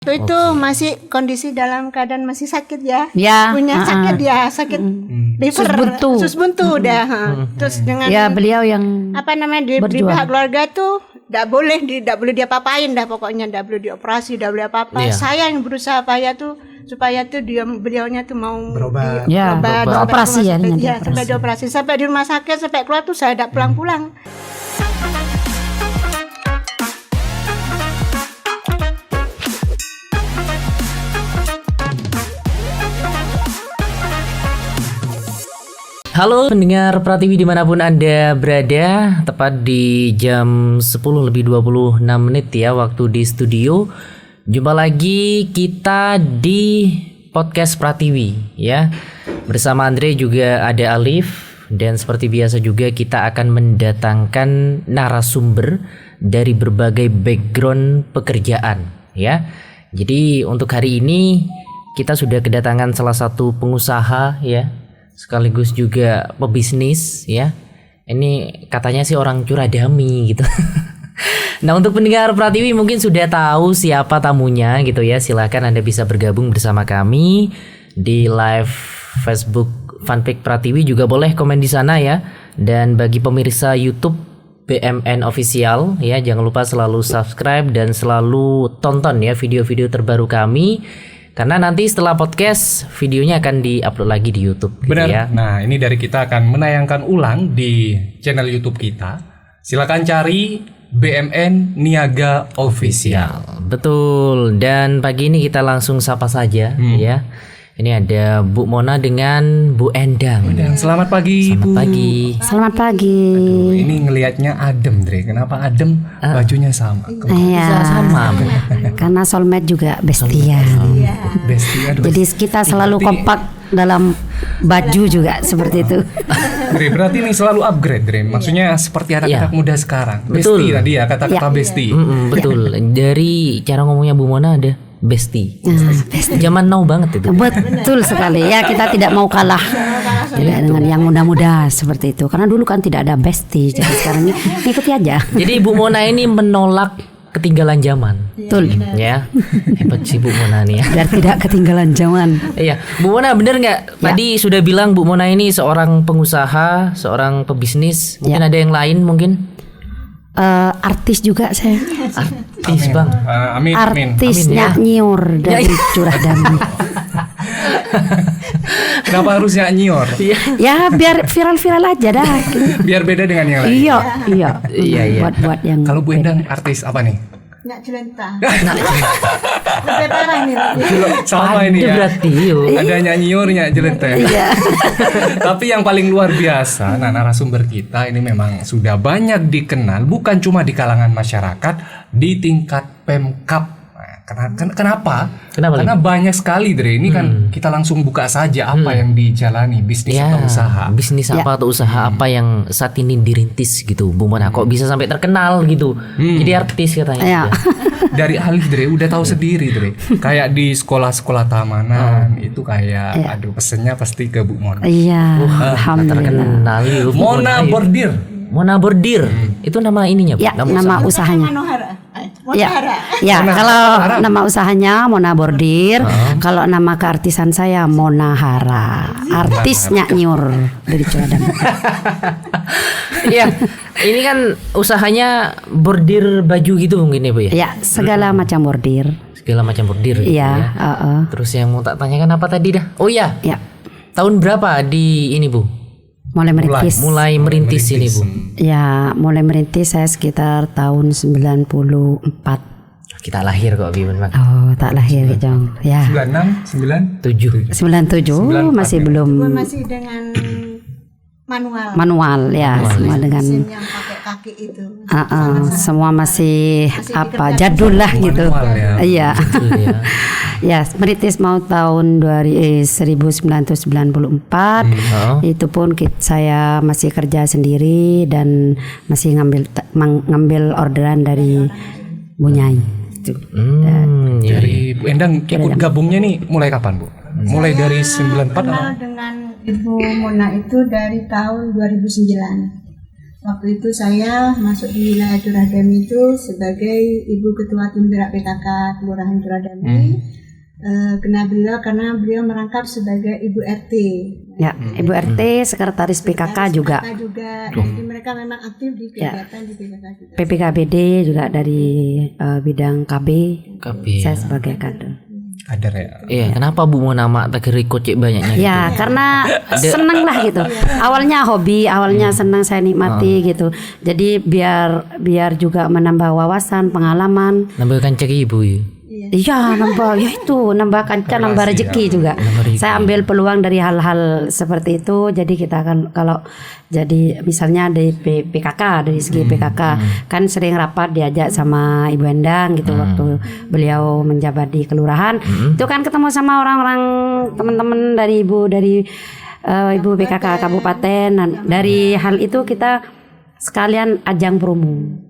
Itu masih kondisi dalam keadaan masih sakit ya. Ya, Punya sakit ya, sakit liver, sus buntu udah. Terus dengan ya beliau yang apa namanya di pihak keluarga tuh tidak boleh diapa-apain dah, pokoknya tidak boleh dioperasi, tidak boleh apa-apa. Saya yang berusaha supaya tuh beliaunya tuh mau berobat. Operasi ya, sampai dioperasi, sampai di rumah sakit, sampai keluar tuh saya tidak pulang-pulang. Halo pendengar Pratiwi dimanapun Anda berada, tepat di jam 10:26 ya waktu di studio. Jumpa lagi kita di podcast Pratiwi ya. Bersama Andre juga ada Alif, dan seperti biasa juga kita akan mendatangkan narasumber dari berbagai background pekerjaan ya. Jadi untuk hari ini kita sudah kedatangan salah satu pengusaha ya, sekaligus juga pebisnis ya. Ini katanya sih orang curadami gitu. Nah, untuk pendengar Pratiwi mungkin sudah tahu siapa tamunya gitu ya. Silakan Anda bisa bergabung bersama kami di live Facebook Fanpage Pratiwi, juga boleh komen di sana ya. Dan bagi pemirsa YouTube BMN Official ya, jangan lupa selalu subscribe dan selalu tonton ya video-video terbaru kami. Karena nanti setelah podcast videonya akan diupload lagi di YouTube. Benar. Gitu ya. Nah, ini dari kita akan menayangkan ulang di channel YouTube kita. Silakan cari BMN Niaga Official. Betul. Dan pagi ini kita langsung sapa saja ya. Ini ada Bu Mona dengan Bu Endang. Selamat pagi, Selamat Bu. pagi. Selamat pagi. Aduh, ini ngelihatnya adem, Dre. Kenapa adem? Bajunya sama. Iya, Sama Bu. karena soulmate juga bestian. Besti, aduh. Jadi kita selalu kompak dalam baju juga seperti itu. Dre, berarti ini selalu upgrade, Dre. Maksudnya seperti anak-anak muda sekarang. Betul. Besti tadi ya, kata-kata besti. Betul. Dari cara ngomongnya Bu Mona ada besti. Zaman now banget itu. Betul sekali ya, kita tidak mau kalah juga dengan yang muda-muda seperti itu. Karena dulu kan tidak ada besti, jadi sekarang ini ikuti aja. Jadi Bu Mona ini menolak ketinggalan zaman. Betul. Ya. Hebat sih Bu Mona nih ya. Biar tidak ketinggalan zaman. Iya, Bu Mona bener nggak? Tadi sudah bilang Bu Mona ini seorang pengusaha, seorang pebisnis. Mungkin ada yang lain mungkin? Artis juga saya. Artis bang. Amin. Artis nyanyiur dari Curah Damai. Kenapa harus nyior? Ya biar viral-viral aja dah. Biar beda dengan yang lain. Iya. Buat yang Kalau Bu Endang artis apa nih? Nggak jelentah. Lebih parah nih. Sama ini ya. Berarti Ada nyanyiornya jelenteh. Iya. Tapi yang paling luar biasa, nah narasumber kita ini memang sudah banyak dikenal, bukan cuma di kalangan masyarakat, di tingkat Pemkab. Kenapa? Karena banyak sekali, Dre. Ini kan kita langsung buka saja apa yang dijalani, bisnis atau usaha. Bisnis apa atau usaha apa yang saat ini dirintis gitu, Bu Mona. Kok bisa sampai terkenal gitu? Jadi artis katanya. Ya. Dari Alif, Dre, udah tahu sendiri, Dre. Kayak di sekolah-sekolah tamanan itu kayak, aduh pesennya pasti ke Bu Mona. Iya. Alhamdulillah. Terkenal yuk, Bu Mona Bordir. Mona Bordir. Itu nama ininya, Bu. Ya, nama usahanya. Monahara. Ya, kalau nama usahanya Mona Bordir, kalau nama keartisan saya Mona Hara. Artis nyanyiur dari Curah Damai. Iya. Ini kan usahanya bordir baju gitu mungkin ya, Bu ya? Ya, segala macam bordir. Segala macam bordir gitu Iya, ya. Terus yang mau tak tanyakan apa tadi dah? Oh iya. Ya. Tahun berapa di ini, Bu? Mulai merintis. Mulai merintis ini, Bu. Ya, mulai merintis saya sekitar tahun 94. Kita lahir kok, Bi. Oh, tak lahir Jong. Ya. 96, 7. Masih belum Masih dengan manual ya, semua dengan mesin yang pakai kaki itu. semua masih apa jadul lah gitu. Iya. Ya, merintis mau tahun 1994. Itu pun saya masih kerja sendiri dan masih ngambil orderan dari Bu Nyai. Dari Bu Endang ikut gabungnya nih mulai kapan, Bu? Mulai dari 94 kenal dengan Ibu Mona itu dari tahun 2009. Waktu itu saya masuk di wilayah Curadami itu sebagai Ibu Ketua Tim Gerak PKK Kelurahan Curadami. Kena beliau karena beliau merangkap sebagai Ibu RT. Ya, Ibu RT, Sekretaris PKK juga. Jadi mereka memang aktif di kegiatan di PKK juga. PPKBD juga dari bidang KB. Saya sebagai kader. Kader ya. Iya, kenapa Bu mau nama tegeri kocek banyaknya? Ya, karena seneng lah gitu. Awalnya hobi, awalnya senang saya nikmati gitu. Jadi biar juga menambah wawasan, pengalaman. Nambahkan cek Ibu ya. Iya, nambah kancah, nambah rezeki juga. Saya ambil peluang dari hal-hal seperti itu. Jadi kita akan kalau jadi misalnya dari PKK, dari segi PKK kan sering rapat diajak sama Ibu Endang gitu waktu beliau menjabat di kelurahan. Itu kan ketemu sama orang-orang teman-teman dari Ibu PKK kabupaten. Nah, dari hal itu kita sekalian ajang promo.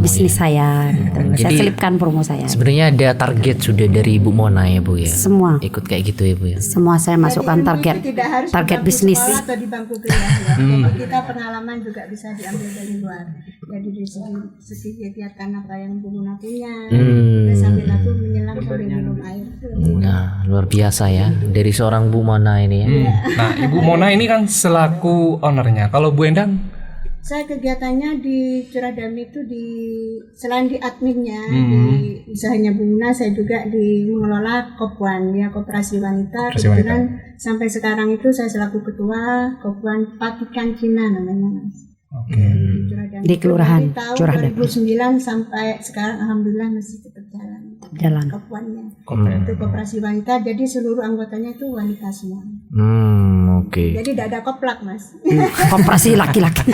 Bisnis saya gitu. Saya selipkan promo saya. Sebenarnya ada target sudah dari Ibu Mona ya Bu ya. Semua ikut kayak gitu ya Bu ya. Semua saya masukkan target bisnis. Atau di bangku kuliah ya. Kita pengalaman juga bisa diambil dari luar. Jadi dari segi kegiatan apa yang Bu Mona punya. Kita sambil aku menyelam sambil minum air. Nah, luar biasa ya dari seorang Bu Mona ini ya. Nah, Ibu Mona ini kan selaku ownernya. Kalau Bu Endang? Saya kegiatannya di Curadami itu selain di adminnya, di usahanya Bu Mona, saya juga mengelola Kopwan, ya Koperasi Wanita. Kebetulan sampai sekarang itu saya selaku ketua Kopwan Patikan Cina namanya Mas. Oke. Di kelurahan Curadami. 2009 sampai sekarang alhamdulillah masih tetap jalan. Kopwannya. Itu Koperasi Wanita, jadi seluruh anggotanya itu wanita semua. Oke. Jadi tidak ada koplak Mas. Koperasi laki-laki.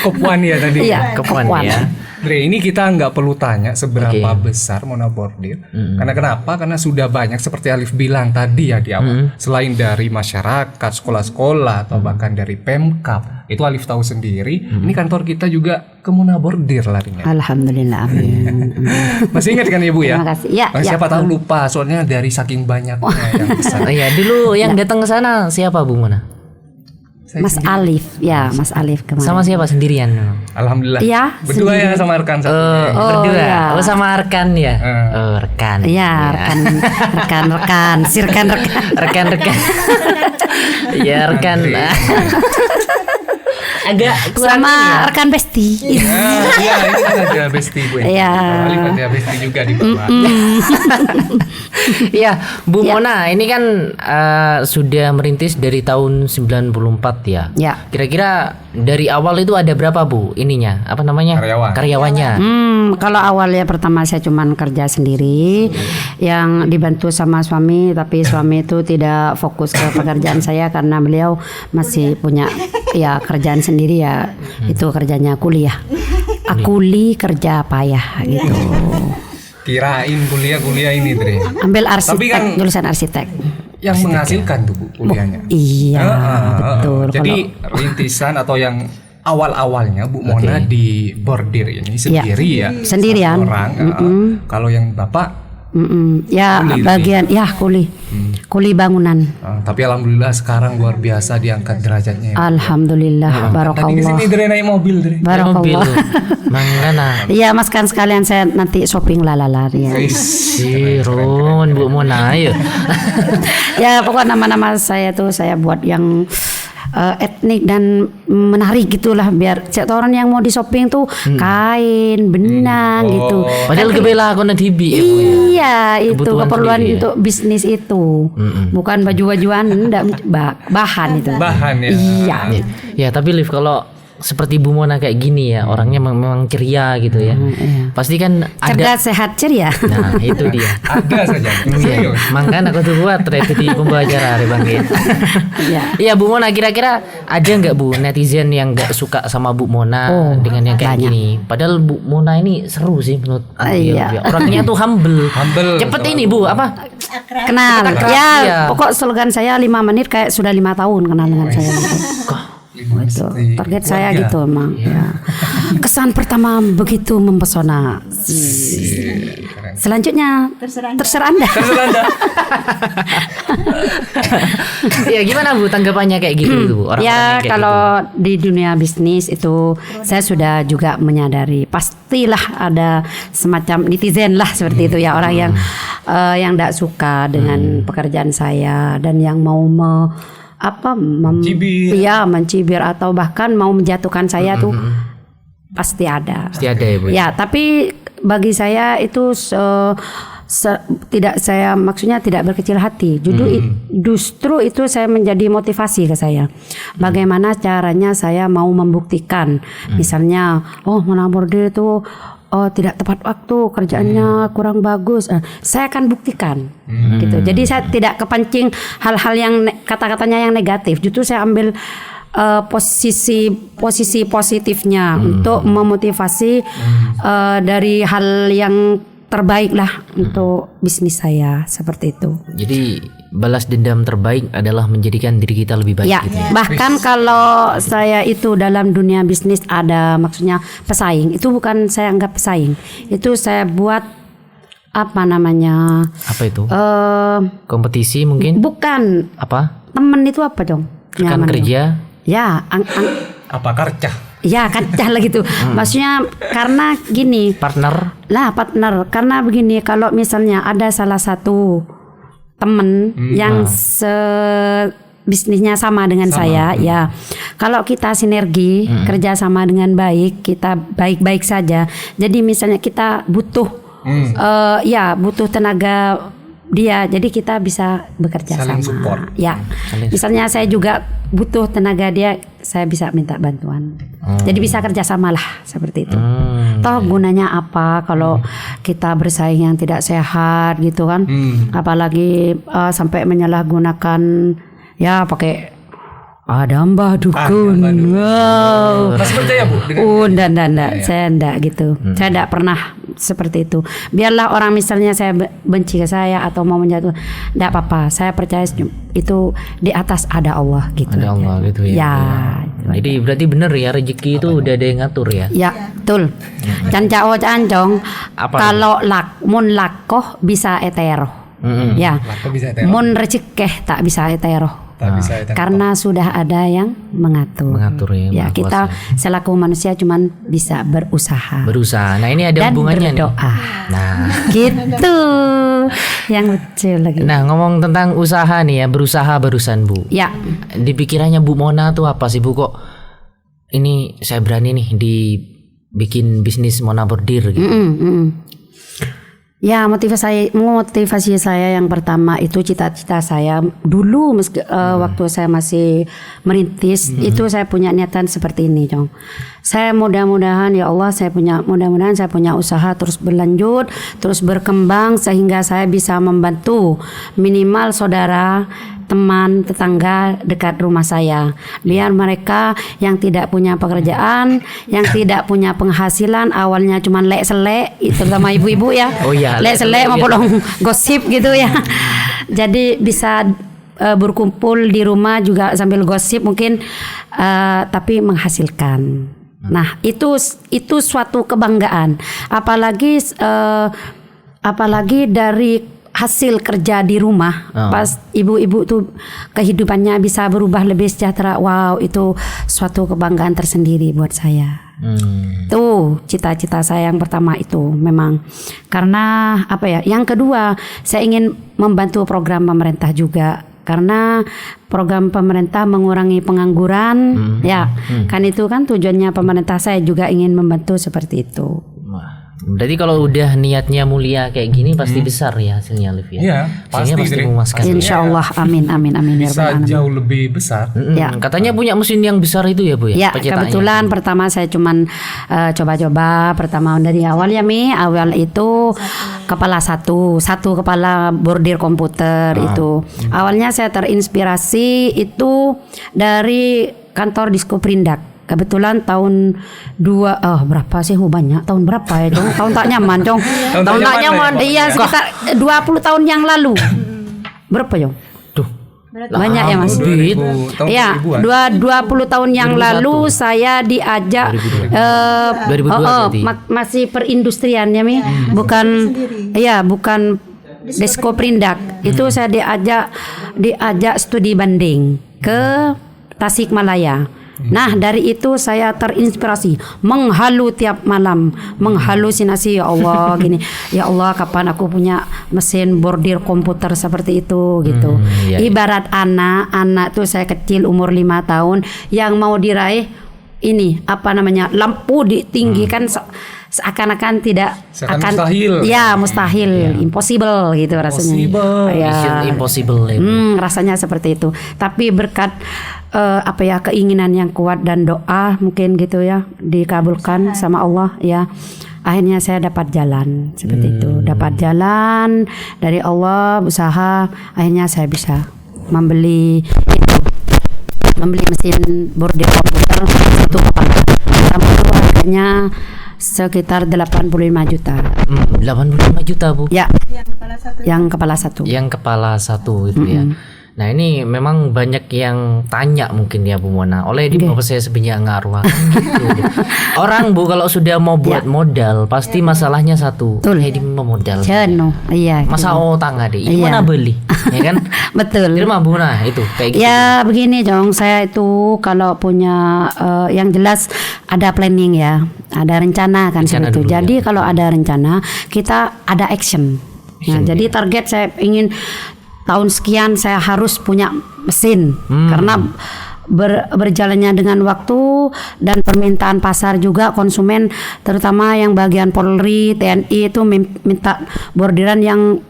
Kopwan ya tadi. Iya, Kopwan ya. Dre, ini kita nggak perlu tanya seberapa besar Mona Bordir. Karena kenapa? Karena sudah banyak seperti Alif bilang tadi ya di awal. Selain dari masyarakat, sekolah-sekolah atau bahkan dari Pemkab, itu Alif tahu sendiri. Ini kantor kita juga ke Mona Bordir larinya. Alhamdulillah, amin. Masih ingat kan Ibu ya? Terima kasih. Ya, Siapa tahu lupa soalnya dari saking banyaknya yang besar. Iya, dulu yang datang ke sana siapa Bu Mona? Mas Alif, ya Mas Alif kemarin. Sama siapa sendirian? Alhamdulillah. Iya, berdua ya sama rekan satu. Berdua. iya. Oh, sama rekan ya. Rekan. Iya, rekan. Rekan-rekan. Iya, rekan. Agak kurang Sama ini ya. rekan Besti. Iya, ini kan ada Besti Bu. Iya. Alif ada Besti juga di bawah. Iya, Bu Mona, ini kan sudah merintis dari tahun 94 ya. Ya. Kira-kira dari awal itu ada berapa Bu ininya? Apa namanya? Karyawannya. Kalau awalnya pertama saya cuman kerja sendiri yang dibantu sama suami, tapi suami itu tidak fokus ke pekerjaan saya karena beliau masih punya ya kerjaan sendiri ya. Itu kerjanya kuliah. Kuli kerja payah gitu. Kirain kuliah ini Dre. Ambil arsitek, Tapi kan jurusan arsitek. yang menghasilkan tuh Bu kuliahnya. Iya, betul. Jadi rintisan atau yang awal-awalnya Bu Mona di Bordir ini sendiri ya. Sendirian. Satu orang. Kalau yang Bapak ya kuli bagian ya kuli bangunan. Tapi alhamdulillah sekarang luar biasa diangkat derajatnya. Alhamdulillah, Tadi barokallah. kesini Dre naik mobil Dre. Barakallah. Mangana. Iya Mas, kan sekalian saya nanti shopping lalalar ya. Sirun Bu Mona ayo. Ya pokoknya nama-nama saya tuh saya buat yang etnik dan menarik gitulah, biar setiap orang yang mau di shopping tuh kain, benang gitu. Padahal kebela aku nanti ya, Bu, ya. Iya, itu Kebutuhan keperluan sendiri, ya. untuk bisnis itu. Bukan baju-bajuan, enggak bahan itu. Bahan ya. Iya. Ya tapi Liv, kalau seperti Bu Mona kayak gini ya, orangnya memang ceria gitu ya. Pasti kan ada. Cerdas, sehat, ceria. Nah itu dia. Ada saja. Serius. Makanya aku tuh buat itu di pembacara Bang. Iya. Iya Bu Mona, kira-kira ada nggak Bu netizen yang nggak suka sama Bu Mona dengan yang kayak banyak. gini? Padahal Bu Mona ini seru sih menurut aku. Iya. Ya. Orangnya tuh humble. Cepet ini Bu, apa? Kenal. Akrab, Ya, iya. pokok slogan saya 5 menit kayak sudah 5 tahun kenal dengan saya. Itu target saya gitu emang. Ya. Kesan pertama begitu mempesona. Selanjutnya terserah Anda. Ya gimana Bu tanggapannya kayak gitu tuh orang Ya kayak kalau di dunia bisnis itu saya sudah juga menyadari pastilah ada semacam netizen lah seperti itu ya, orang yang tidak suka dengan pekerjaan saya dan yang mau mencibir atau bahkan mau menjatuhkan saya tuh pasti ada. Pasti ada ya Bu. Ya, tapi bagi saya itu maksudnya tidak berkecil hati. Justru itu saya menjadi motivasi ke saya. Bagaimana caranya saya mau membuktikan, misalnya, Mona Bordir itu tidak tepat waktu, kerjaannya kurang bagus. Saya akan buktikan, gitu. Jadi saya tidak kepancing hal-hal yang kata-katanya yang negatif. Justru saya ambil posisi positifnya untuk memotivasi dari hal yang terbaik lah untuk bisnis saya, seperti itu. Jadi balas dendam terbaik adalah menjadikan diri kita lebih baik ya, gitu ya. Bahkan kalau saya itu dalam dunia bisnis ada maksudnya pesaing, itu bukan saya anggap pesaing. Itu saya buat apa itu? Kompetisi mungkin? Bukan. Apa? Temen itu apa dong? Rekan kerja? Ya, apa karcah? Ya kacah lah gitu. Maksudnya karena gini. Partner. Karena begini, kalau misalnya ada salah satu temen yang bisnisnya sama dengan saya, ya kalau kita sinergi kerja sama dengan baik, kita baik-baik saja. Jadi misalnya kita butuh butuh tenaga dia, jadi kita bisa bekerja saling sama. Support. Ya, misalnya saya juga butuh tenaga dia, saya bisa minta bantuan. Jadi bisa kerjasama lah seperti itu. Toh gunanya apa kalau kita bersaing yang tidak sehat gitu kan? Apalagi sampai menyalahgunakan ya pakai ada Mbah Dukun. Wow. Masih percaya Bu? Enggak. Saya enggak gitu. Saya enggak pernah seperti itu. Biarlah orang misalnya saya benci ke saya atau mau menjatuh, enggak apa-apa. Saya percaya itu di atas ada Allah gitu. Ada Allah gitu ya. Ya. Jadi berarti benar ya, rezeki itu udah ada yang ngatur ya. Ya, betul. Cancao cancong. Kalau mun lakoh bisa etero. Ya. Mun rezeki tak bisa etero. Karena sudah ada yang mengatur ya, kita selaku manusia cuman bisa berusaha. Nah ini ada dan hubungannya berdoa. Nah gitu yang lucu lagi. Nah ngomong tentang usaha nih ya, berusaha barusan Bu ya, di pikirannya Bu Mona tuh apa sih Bu, kok ini saya berani nih dibikin bisnis Mona Bordir gitu? Ya, motivasi saya yang pertama itu cita-cita saya dulu waktu saya masih merintis itu saya punya niatan seperti ini, Jong. Saya mudah-mudahan ya Allah mudah-mudahan saya punya usaha terus berlanjut, terus berkembang sehingga saya bisa membantu minimal saudara, teman, tetangga dekat rumah saya. Biar mereka yang tidak punya pekerjaan, yang tidak punya penghasilan, awalnya cuma lek-selek, terutama ibu-ibu ya. Oh iya, lek-selek mau bolong gosip gitu ya. Jadi bisa berkumpul di rumah juga sambil gosip mungkin, tapi menghasilkan. Nah, itu suatu kebanggaan. Apalagi dari hasil kerja di rumah, pas ibu-ibu tuh kehidupannya bisa berubah lebih sejahtera. Wow, itu suatu kebanggaan tersendiri buat saya. Tuh cita-cita saya yang pertama itu memang karena apa ya? Yang kedua, saya ingin membantu program pemerintah juga. Karena program pemerintah mengurangi pengangguran, kan itu kan tujuannya pemerintah, saya juga ingin membantu seperti itu. Berarti kalau udah niatnya mulia kayak gini pasti besar ya hasilnya, Liv ya. Iya, pasti memuaskan. Insya Allah, amin. Bisa jauh lebih besar. Ya. Katanya punya mesin yang besar itu ya Bu ya. Ya, kebetulan pertama saya cuman coba-coba pertama dari awal ya awal itu kepala satu kepala bordir komputer itu. Awalnya saya terinspirasi itu dari kantor Disko Perindak. Kebetulan tahun berapa sih banyak, tahun berapa ya Jong? Tahun tak nyaman Jong. Tahun tak nyaman, iya sekitar 20 tahun yang lalu. Berapa Jong? Tuh, Banyak ya Mas. 2000, tahun Ya, 2000-an. 20 tahun yang 2001. lalu saya diajak 2002 berarti. masih perindustrian ya Mi, bukan ya bukan Desko Perindak. Itu saya diajak studi banding ke Tasikmalaya. Nah dari itu saya terinspirasi menghalu tiap malam, menghalusinasi ya Allah gini, ya Allah kapan aku punya mesin bordir komputer seperti itu gitu. Iya. Ibarat anak tuh saya kecil umur 5 tahun yang mau diraih ini apa namanya lampu ditinggikan seakan-akan tidak Seakan akan mustahil. ya mustahil, impossible gitu rasanya. Impossible. Ya. Mission impossible ya. Rasanya seperti itu. Tapi berkat keinginan yang kuat dan doa mungkin gitu ya dikabulkan sama Allah ya. Akhirnya saya dapat jalan seperti itu. Dapat jalan dari Allah, usaha, akhirnya saya bisa membeli mesin bordir komputer satu kepala. Pertama itu harganya sekitar 85 juta. 85 juta Bu. Ya, Yang kepala satu. yang kepala satu. Yang kepala 1 itu ya. Nah ini memang banyak yang tanya mungkin ya Bu Mona. Oleh di bapak saya sebenarnya ngaruh gitu. Orang Bu kalau sudah mau buat modal pasti masalahnya satu. Betul. Di modal. Jenuh, iya. Masa utang ada, Iya. mana beli, ya kan? Betul. Di rumah Bu Mona itu kayak gitu. Ya begini dong, saya itu kalau punya yang jelas ada planning ya, ada rencana kan Rencana seperti itu. dulu, Jadi kalau ada rencana kita ada action. Nah, jadi target saya ingin tahun sekian saya harus punya mesin karena berjalannya dengan waktu dan permintaan pasar juga konsumen terutama yang bagian Polri, TNI itu minta bordiran yang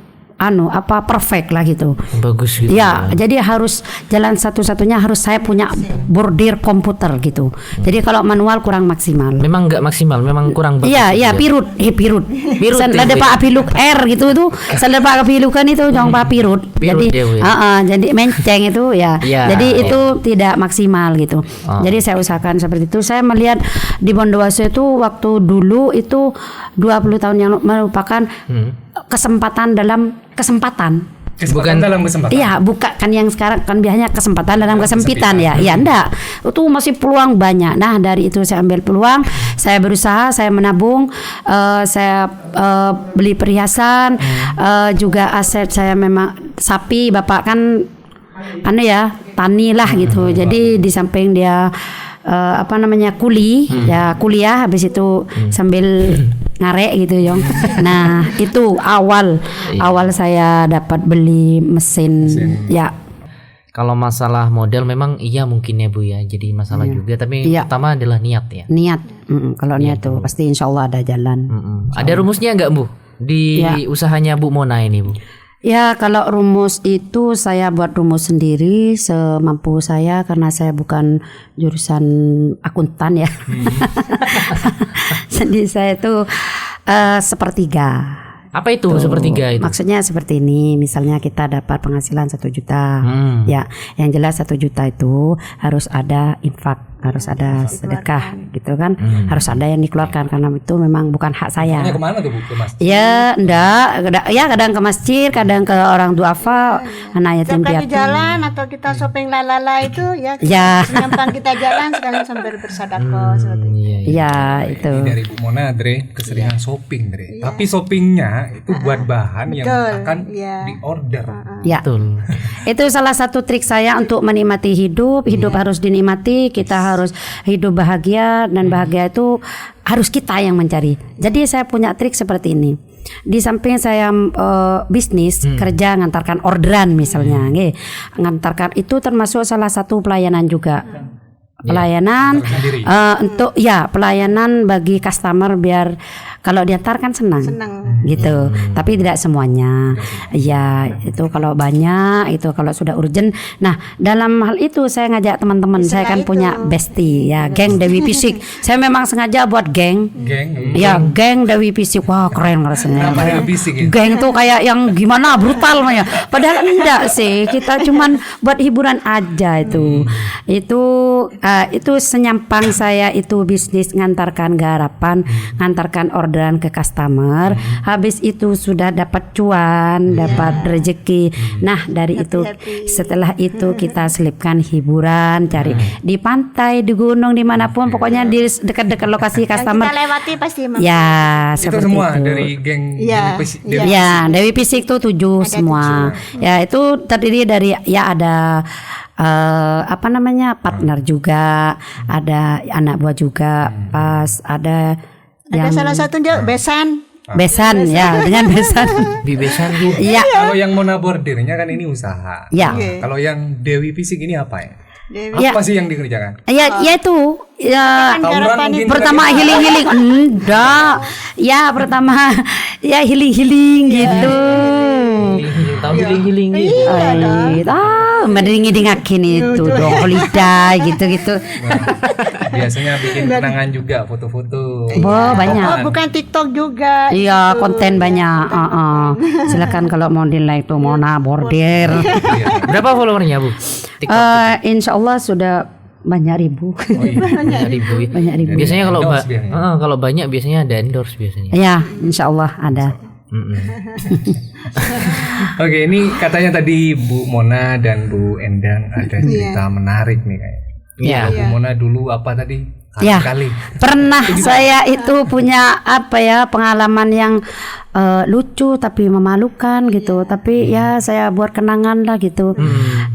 perfect lah gitu. Bagus gitu. Ya, jadi harus jalan satu-satunya harus saya punya bordir komputer gitu. Jadi kalau manual kurang maksimal. Memang nggak maksimal, memang kurang bagus. Iya, gitu ya. pirut. Pirut Lada ya, Pak Apiluk R gitu itu. Saya Pak Apilukan itu jong Pak pirut. Pirut Jadi dia, ya. jadi menceng itu ya. Iya, Jadi iya. itu tidak maksimal gitu. Jadi saya usahakan seperti itu. Saya melihat di Bondowoso itu waktu dulu itu 20 tahun yang merupakan kesempatan dalam kesempatan. Kesempatan dalam kesempatan. Iya, bukan kan yang sekarang kan biasanya kesempatan dalam kesempitan ya. Iya, enggak. Itu masih peluang banyak. Nah, dari itu saya ambil peluang, saya berusaha, saya menabung, saya beli perhiasan, juga aset saya memang sapi, Bapak kan tani lah gitu. Jadi di samping dia kuliah habis itu sambil ngarek gitu Yong. Nah itu awal saya dapat beli mesin. Ya. Kalau masalah model memang iya mungkin ya Bu ya, jadi masalah juga. Tapi pertama adalah niat ya. Niat. Kalau niat tuh pasti insya Allah ada jalan. Ada rumusnya nggak Bu di usahanya Bu Mona ini Bu? Ya kalau rumus itu saya buat rumus sendiri semampu saya karena saya bukan jurusan akuntan ya. Jadi saya itu sepertiga. Apa itu sepertiga itu? Maksudnya seperti ini, misalnya kita dapat penghasilan 1 juta, ya, yang jelas 1 juta itu harus ada infak, harus ada sedekah, gitu kan, harus ada yang dikeluarkan karena itu memang bukan hak saya. Ini kemana tuh Bu? Ke masjid? Ya, kadang ke masjid, kadang ke orang duafa, anak yatim Setiap kali piatu. jalan atau kita shopping lalala itu ya, senyempang kita jalan sekalian sambil bersedekah seperti itu. Iya, itu. Ini dari Bu Mona, Dre, keseringan shopping, Dre. Tapi shoppingnya itu buat bahan yang akan diorder. Ya. Betul. Itu salah satu trik saya untuk menikmati hidup. Hidup harus dinikmati, kita harus hidup bahagia dan bahagia itu harus kita yang mencari. Jadi saya punya trik seperti ini. Di samping saya bisnis, kerja ngantarkan orderan misalnya, ngantarkan itu termasuk salah satu pelayanan juga. Pelayanan pelayanan bagi customer biar kalau diantar kan senang. Gitu. Tapi tidak semuanya. Ya, itu kalau banyak, itu kalau sudah urgent. Nah, dalam hal itu saya ngajak teman-teman, saya kan punya bestie ya, geng Dewi Fisik. Saya memang sengaja buat geng. Geng Dewi Fisik. Wah, keren rasanya. Geng itu kayak yang gimana brutal namanya. Padahal enggak sih, kita cuman buat hiburan aja itu. Itu senyampang saya itu bisnis ngantarkan garapan, ngantarkan orderan orderan ke customer, habis itu sudah dapat cuan, dapat rezeki. Nah, dari itu setelah itu kita selipkan hiburan, cari di pantai, di gunung, dimanapun, pokoknya di dekat-dekat lokasi customer. Kita lewati pasti Ya, Itu seperti semua itu. dari geng Ya, Dewi Fisik tuh 7 semua. Ya, itu terdiri dari ya ada partner juga, ada anak buah juga, pas ada yang salah satu dia besan. besan ya, dengan besan. Besan Bu. Iya. Kalau yang Mona Bordirnya kan ini usaha. Ya. Kalau yang Dewi Fisik ini apa ya? Ya. Apa sih yang dikerjakan? Ya, ya itu ya Tawuran mungkin pertama healing enggak. Ya, pertama ya healing gitu. Tahu healing gitu. Mendingin itu dong holiday gitu-gitu. Biasanya bikin kenangan juga, foto-foto. Banyak. Bukan TikTok juga. Iya, konten banyak. Silakan kalau mau di like tuh Mona Bordir. Berapa followernya Bu? Insya Allah sudah banyak ribu. Banyak ribu. Banyak ribu. Biasanya Endorse kalau banyak biasanya ada endorse biasanya. Ya, Insya Allah ada. Oke, ini katanya tadi Bu Mona dan Bu Endang ada cerita menarik nih kayak. Iya. Bu Mona dulu apa tadi? Ya, Kali. pernah saya itu punya pengalaman yang lucu tapi memalukan gitu. Tapi ya saya buat kenangan lah gitu.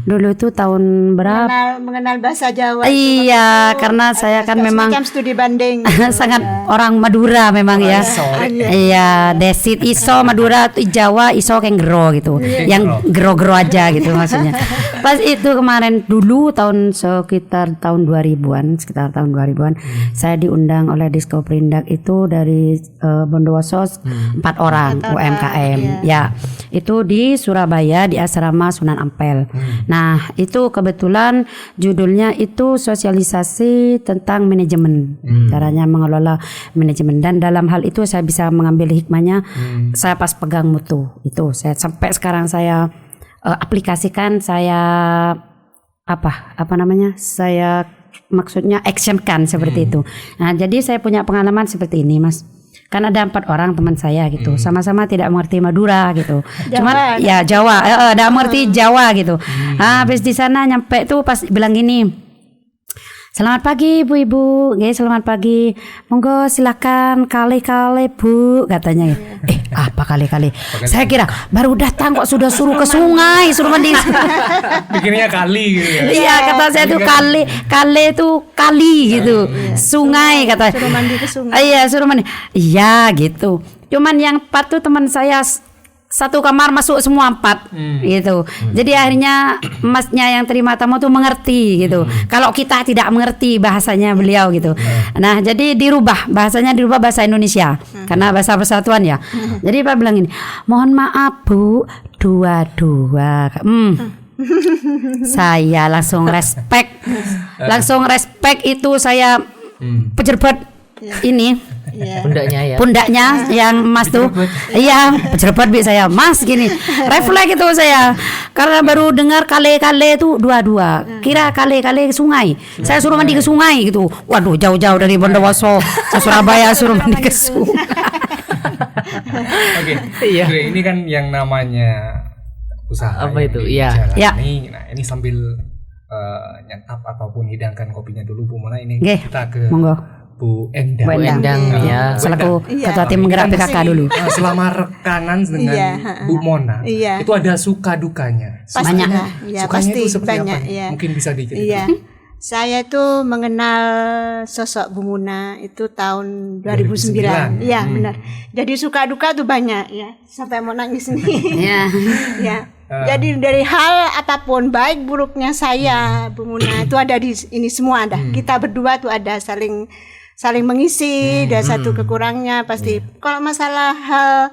Dulu itu tahun berapa? Mengenal bahasa Jawa. Iya, karena saya kan memang semacam studi banding. sangat orang Madura memang ya. Iya, desit iso Madura tuh Jawa iso kayak gero gitu. Yang gero-gero aja gitu maksudnya. Pas itu kemarin dulu sekitar tahun 2000-an, saya diundang oleh Disko Perindak itu dari Bondowoso 4 orang UMKM. Ya, itu di Surabaya di asrama Sunan Ampel. Nah, itu kebetulan judulnya itu sosialisasi tentang manajemen, caranya mengelola manajemen, dan dalam hal itu saya bisa mengambil hikmahnya. Saya pas pegang mutu itu, saya sampai sekarang saya aplikasikan, saya saya maksudnya actionkan seperti itu. Nah, jadi saya punya pengalaman seperti ini, Mas. Kan ada 4 orang teman saya gitu, sama-sama tidak mengerti Madura gitu. Cuman ya Jawa, tidak mengerti Jawa gitu. Habis di sana nyampe tuh pas bilang gini, selamat pagi ibu-ibu, selamat pagi. Monggo silakan kali-kali Bu, katanya. Apa kali-kali? Saya kira baru datang kok sudah suruh ke sungai, suruh mandi. Pikirnya kali gitu ya. Iya, kata saya tuh kali itu kali gitu. Sungai kata. Suruh mandi ke sungai. Iya, suruh mandi. Iya gitu. Cuman yang 4 tuh teman saya satu kamar masuk semua 4 gitu. Jadi akhirnya masnya yang terima tamu tuh mengerti gitu. Kalau kita tidak mengerti bahasanya beliau gitu. Nah, jadi bahasanya dirubah bahasa Indonesia karena bahasa persatuan ya. Jadi Pak bilang ini, mohon maaf Bu, dua-dua. Saya langsung respect itu saya pejerbat ini. Pundaknya yang Mas tuh. Iya, pejerbat bi saya. Mas gini. Refleks itu saya. Karena baru dengar kale-kale itu dua-dua. Kira kale-kale sungai. Saya suruh mandi ke sungai gitu. Waduh, jauh-jauh dari Bondowoso ke Surabaya suruh mandi ke sungai. Oke. Iya. Ini kan yang namanya usaha. Apa itu? Iya. Ya. Nah, ini sambil nyantap ataupun hidangkan kopinya dulu Bu Mona, ini Oke, kita ke monggo. Bu Endang. Bu Endang ya. Selaku ketua tim menggerak PKK dulu. Selama rekanan dengan Bu Mona, itu ada suka dukanya. Banyak. Ya, Sukanya pasti itu seperti banyak apa? ya. Mungkin bisa diceritakan. Iya. Saya tuh mengenal sosok Bu Mona itu tahun 2009. Iya, benar. Jadi suka duka tuh banyak ya. Sampai mau nangis nih. Iya. Ya. Jadi dari hal apapun baik buruknya saya Bu Mona itu ada di ini semua ada. Kita berdua tuh ada saling mengisi, dan satu kekurangnya pasti. Kalau masalah hal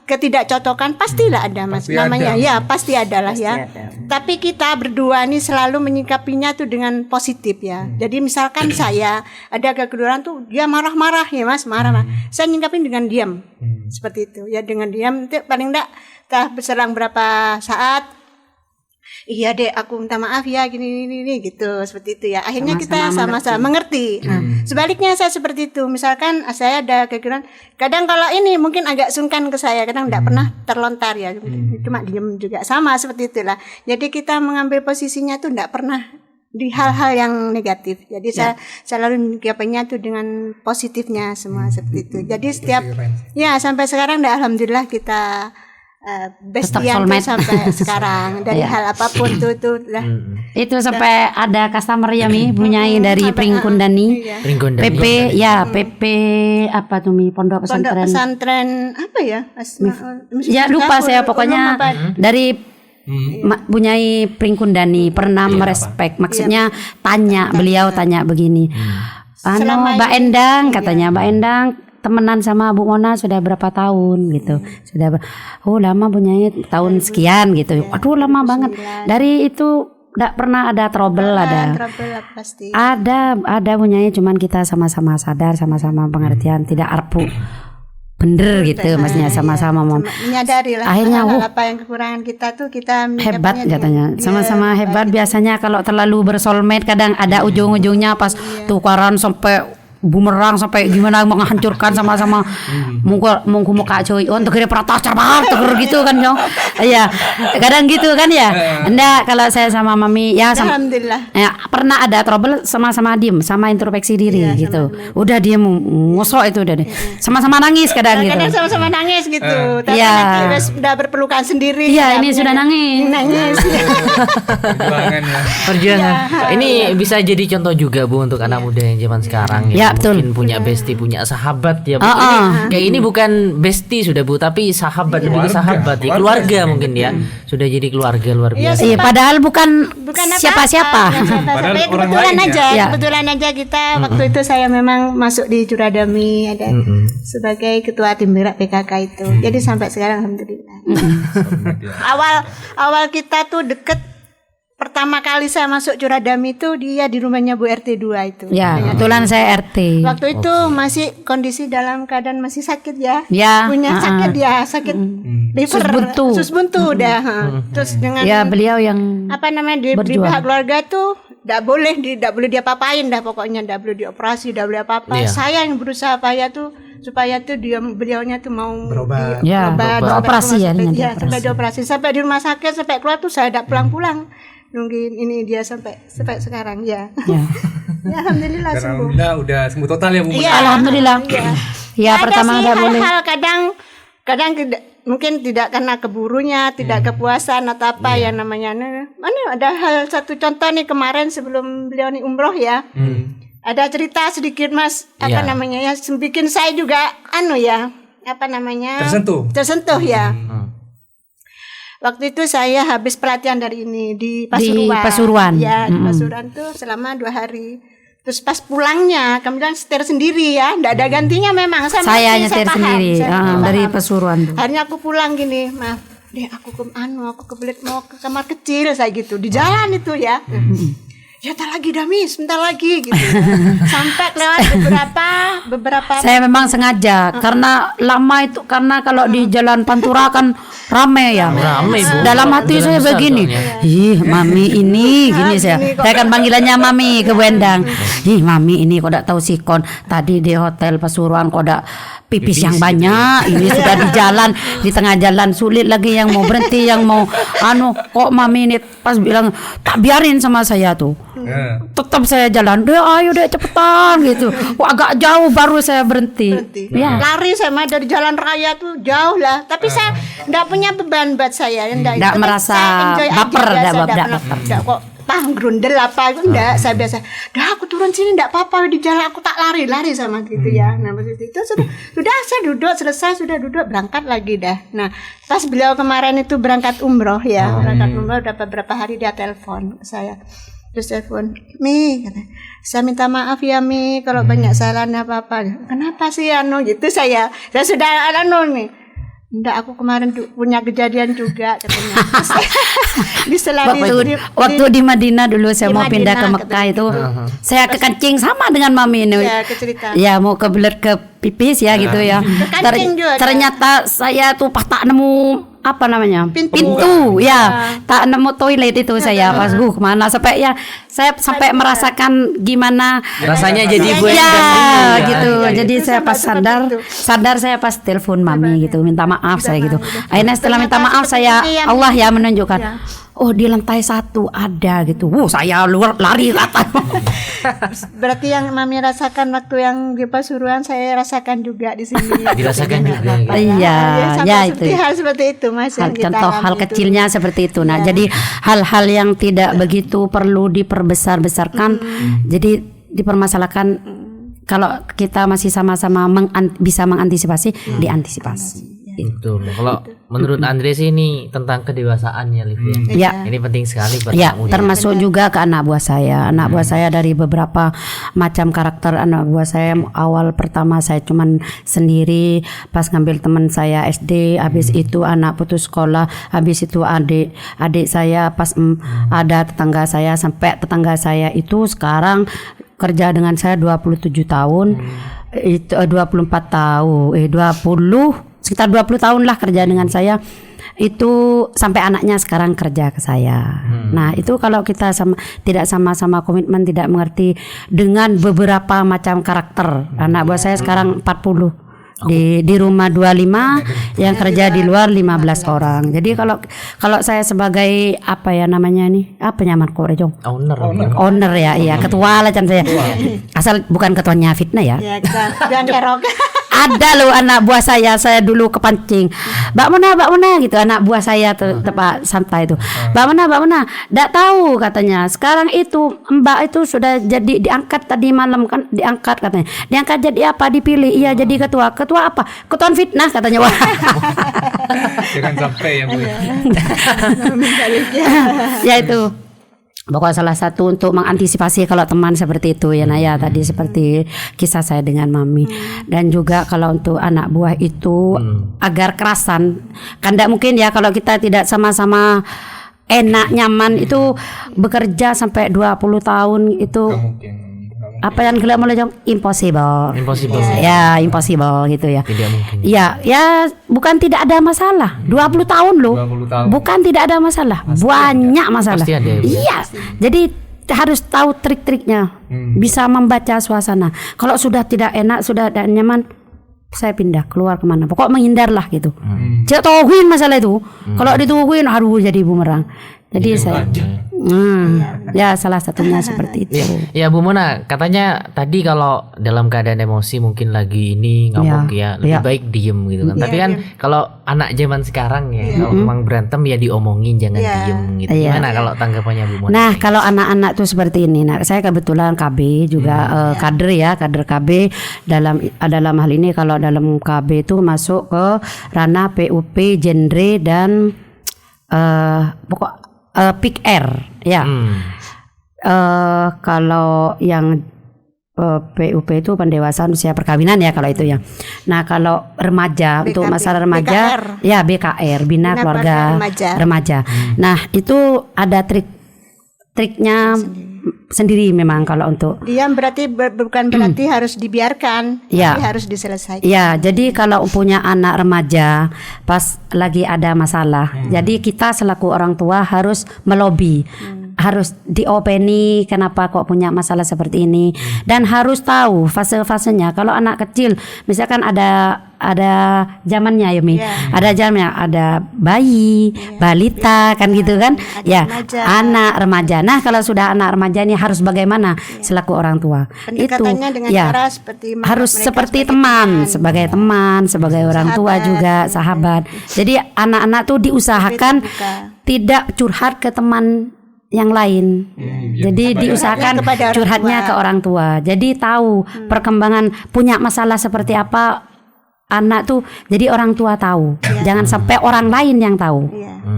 ketidakcocokan pastilah ada Mas, Pasti namanya ada. ya pasti ada lah ya. Tapi kita berdua nih selalu menyikapinya tuh dengan positif ya. Jadi misalkan saya ada kekurangan tuh dia marah-marah ya Mas, marah. Saya nyikapin dengan diam. Seperti itu ya, dengan diam. Paling enggak selang berapa saat iya deh aku minta maaf ya gini gitu, seperti itu ya. Akhirnya kita sama-sama mengerti. Nah, sebaliknya saya seperti itu. Misalkan saya ada kegiatan, kadang kalau ini mungkin agak sungkan ke saya, kadang tidak pernah terlontar ya, cuma diem juga, sama seperti itulah. Jadi kita mengambil posisinya tuh tidak pernah di hal-hal yang negatif. Jadi saya selalu menyikapinya tuh dengan positifnya semua seperti itu. Jadi setiap ya sampai sekarang alhamdulillah kita bestian tuh sampai sekarang dari hal apapun tuh lah. Itu sampai ada customer ya Mi punyai dari Pringkundani. PP ya PP apa tuh Mi pondok pesantren apa ya? Ya lupa saya pokoknya dari punyai Pringkundani pernah merespek, maksudnya beliau tanya begini, Mbak Endang katanya, Mbak Endang temenan sama Bu Mona sudah berapa tahun gitu, lama punyai tahun sekian gitu, aduh lama banget, dari itu tidak pernah ada trouble, pasti. ada punyai, cuman kita sama-sama sadar, sama-sama pengertian, tidak arpu bener gitu, maksudnya sama-sama menyadari lah akhirnya apa yang kekurangan kita tuh kita hebat katanya, sama-sama hebat. Biasanya kalau terlalu bersoulmate kadang ada ujung-ujungnya pas tukaran sampai bumerang sampai gimana menghancurkan sama-sama muka cuy untuk kira peratas cerbar gitu kan dong. Iya kadang gitu kan ya. Enggak, kalau saya sama Mami ya alhamdulillah ya pernah ada trouble, sama-sama diem, sama introspeksi diri gitu. Udah diem ngosok itu udah deh, sama-sama nangis kadang gitu, kadang sama-sama nangis gitu, tapi nanti udah berpelukan sendiri. Iya ini sudah nangis perjuangan. Ini bisa jadi contoh juga Bu untuk anak muda yang zaman sekarang ya. Mungkin punya bestie, punya sahabat ya Bu. Kayak ini bukan bestie sudah Bu, tapi sahabat, lebih ke sahabat ya, keluarga mungkin ya. Sudah jadi keluarga luar biasa. Iya, padahal bukan siapa-siapa. Kebetulan aja kita waktu itu saya memang masuk di Curadami ada sebagai ketua tim gerak PKK itu. Jadi sampai sekarang alhamdulillah. Awal kita tuh deket. Pertama kali saya masuk Curadami itu dia di rumahnya Bu RT 2 itu. Ya, kebetulan saya RT. Waktu itu masih kondisi dalam keadaan masih sakit ya. Punya sakit liver, sus buntu udah. Terus dengan beliau yang di pihak keluarga tuh tidak boleh diapa-apain dah, pokoknya tidak boleh dioperasi, tidak boleh apa-apa. Saya yang berusaha supaya beliaunya tuh mau beroperasi sampai dioperasi, sampai di rumah sakit, sampai keluar tuh saya tidak pulang-pulang. Nungguin ini dia sampai sekarang ya. Alhamdulillah sembuh. Udah sembuh total ya Bu. Alhamdulillah. Ya pertama ada boleh. Hal kadang tidak, mungkin tidak karena keburunya, tidak kepuasan atau apa yang namanya. Mana ada hal satu contoh nih kemarin sebelum beliau nih umroh ya. Ada cerita sedikit Mas, bikin saya juga tersentuh ya. Waktu itu saya habis pelatihan dari ini di Pasuruan. Ya, di Pasuruan tuh selama 2 hari. Terus pas pulangnya, kemudian setir sendiri ya, enggak ada gantinya memang. Saya nyetir sendiri dari Pasuruan tuh. Akhirnya aku pulang gini, maaf, deh aku kebelet mau ke kamar kecil saya gitu di jalan itu ya. Ya sebentar lagi gitu. Sampai lewat beberapa saya memang sengaja karena lama itu, karena kalau di jalan Pantura kan rame ya. Rame Bu. Dalam hati saya begini, Mami ini gini saya kan panggilannya Mami ke Bu Endang. Mami ini kok enggak tahu sikon. Tadi di hotel Pasuruan kok enggak pipis yang banyak, ini sudah di jalan, di tengah jalan sulit lagi yang mau berhenti, yang mau kok Mami ini pas bilang tak biarin sama saya tuh. Tetap saya jalan, ayo deh cepetan gitu. Agak jauh baru saya berhenti. Ya. Lari sama dari jalan raya tuh jauh lah. Tapi saya enggak punya beban buat saya, enggak merasa baper, enggak kok grundel apa itu enggak, saya biasa. Aku turun sini enggak apa-apa di jalan, aku tak lari sama gitu ya. Nah, begitu itu sudah saya duduk, selesai sudah duduk, berangkat lagi dah. Nah, pas beliau kemarin itu berangkat umroh ya. Berangkat umroh udah beberapa hari dia telepon saya. Terus telepon, Mi, kata, saya minta maaf ya Mi kalau banyak salah apa-apa. Kenapa sih gitu saya sudah nih. Enggak, aku kemarin punya kejadian juga katanya. Waktu di Madinah dulu saya mau pindah ke Mekah itu, saya kekencing sama dengan Mami ini. Ya mau kebelet ke pipis ya gitu ya. Ternyata saya tuh pas tak nemu apa namanya? Pintu. Ya. Tak nemu toilet itu saya pas kemana sampai ya saya sampai merasakan gimana Rasanya jadi ibu yang ya ganti, gitu. Jadi itu saya sama pas seperti itu. sadar saya pas telepon mami gitu minta maaf saya gitu. Akhirnya setelah minta Ternyata maaf saya seperti ini yang- Allah ya menunjukkan. Ya. Oh di lantai 1 ada gitu. Saya lari ke atas. Berarti yang Mami rasakan waktu yang di Pasuruan saya rasakan juga di sini. Dirasakan juga, gitu. Iya, sama ya seperti itu. hal seperti itu Mas yang kita Contoh alami hal itu. kecilnya seperti itu. Nah, jadi hal-hal yang tidak begitu perlu diperbesar-besarkan. Jadi dipermasalahkan kalau kita masih sama-sama bisa mengantisipasi, diantisipasi. Betul. Kalau menurut Andre sih ini tentang kedewasaan ya, Liv ya. Ya. Ini penting sekali buat Ya, anak muda. termasuk juga ke anak buah saya. Anak buah saya dari beberapa macam karakter anak buah saya. Awal pertama saya cuman sendiri, pas ngambil teman saya SD, habis itu anak putus sekolah, habis itu adik saya, pas ada tetangga saya, sampai tetangga saya itu sekarang kerja dengan saya 27 tahun. Itu 24 tahun, 20 sekitar 20 tahun lah kerja dengan saya. Itu sampai anaknya sekarang kerja ke saya. Nah, itu kalau kita tidak sama-sama komitmen, tidak mengerti dengan beberapa macam karakter. Anak buah saya sekarang 40. Di rumah 25, yang kerja di luar 15 orang. Jadi kalau saya sebagai apa ya namanya nih? Apa nyaman kok Rejong? Owner ya, iya, ketua lah can saya. Asal bukan ketuanya fitnah ya. Ya, jangan kerok. Ada loh anak buah saya dulu kepancing. Mbak Mona gitu, anak buah saya tempat santai itu. Mbak Mona, enggak tahu katanya. Sekarang itu Mbak itu sudah jadi diangkat tadi malam kan, diangkat katanya. Diangkat jadi apa? Dipilih. Iya, jadi ketua. Ketua apa? Ketua fitnah katanya. Wah. Jangan sampai ya Bu. Ya itu. Pokoknya salah satu untuk mengantisipasi kalau teman seperti itu ya Naya, tadi seperti kisah saya dengan Mami. Dan juga kalau untuk anak buah itu agar kerasan, kan tidak mungkin ya kalau kita tidak sama-sama enak nyaman itu bekerja sampai 20 tahun itu apa yang kita mulai impossible. Ya, impossible gitu ya. Tidak mungkin. Ya bukan tidak ada masalah. 20 tahun loh. 20 tahun. Bukan tidak ada masalah. Banyak masalah. Pasti ada, ya, Bu. Iya. Jadi harus tahu trik-triknya. Bisa membaca suasana. Kalau sudah tidak enak, sudah tidak nyaman, saya pindah keluar kemana. Pokok menghindarlah gitu. Jangan tungguin masalah itu. Kalau ditungguin, aduh jadi bumerang. Jadi saya ya salah satunya seperti itu. Ya Bu Mona, katanya tadi kalau dalam keadaan emosi mungkin lagi ini ngomong ya lebih baik diem gitu kan. Tapi kan kalau anak zaman sekarang ya kalau memang berantem ya diomongin, jangan diem gitu. Gimana kalau tanggapannya Bu Mona? Nah, kalau anak-anak tuh seperti ini. Nah, saya kebetulan KB juga kader KB dalam hal ini. Kalau dalam KB itu masuk ke ranah PUP, genre dan pokok Pick R ya. Kalau yang PUP itu pendewasaan usia perkawinan ya kalau itu ya. Nah, kalau remaja untuk masalah remaja BKR. ya BKR, Bina Keluarga Remaja. Nah, itu ada triknya sendiri memang kalau untuk Diam berarti bukan berarti harus dibiarkan, Ya. tapi harus diselesaikan. ya, jadi kalau punya anak remaja pas lagi ada masalah, jadi kita selaku orang tua harus melobi, harus diopeni kenapa kok punya masalah seperti ini, dan harus tahu fase-fasenya. Kalau anak kecil, misalkan ada zamannya ya Mi, ada zamannya, ada bayi, balita kan gitu kan, ya remaja. anak remaja. Nah, kalau sudah anak remaja ini harus bagaimana selaku orang tua? Pendekatannya dengan cara seperti harus mereka seperti sebagai teman, sebagai orang tua juga, sahabat. Jadi anak-anak tuh diusahakan tidak curhat ke teman yang lain. Jadi diusahakan kepada orang curhatnya tua. ke orang tua. Jadi tahu perkembangan punya masalah seperti apa anak tuh, jadi orang tua tahu. Jangan sampai orang lain yang tahu.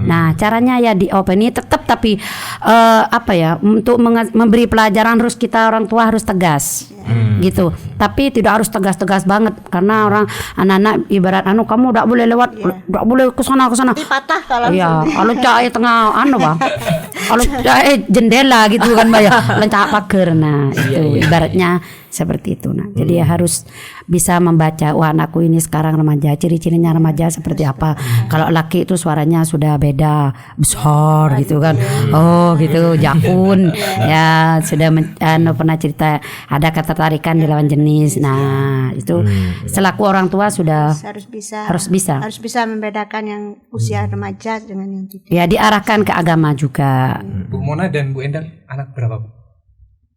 Nah, caranya ya diopeni tetap, tapi untuk memberi pelajaran harus kita orang tua harus tegas. Gitu. Tapi tidak harus tegas-tegas banget karena anak-anak ibarat kamu tidak boleh lewat, tidak boleh ke sana. Nanti patah kalau Iya, kalau cak tengah Pak. Kalau jendela gitu kan Mbak ya, lencak pagar. Nah, itu ibaratnya seperti itu. Nah, jadi harus bisa membaca, wah anakku ini sekarang remaja, ciri-cirinya remaja seperti apa. Kalau laki itu suaranya sudah beda, besar gitu kan. Oh gitu, jakun. Ya sudah pernah cerita ada ketertarikan di lawan jenis. Nah, itu selaku orang tua sudah harus bisa membedakan yang usia remaja dengan yang tidak. Ya diarahkan ke agama juga. Bu Mona dan Bu Endang anak berapa, Bu?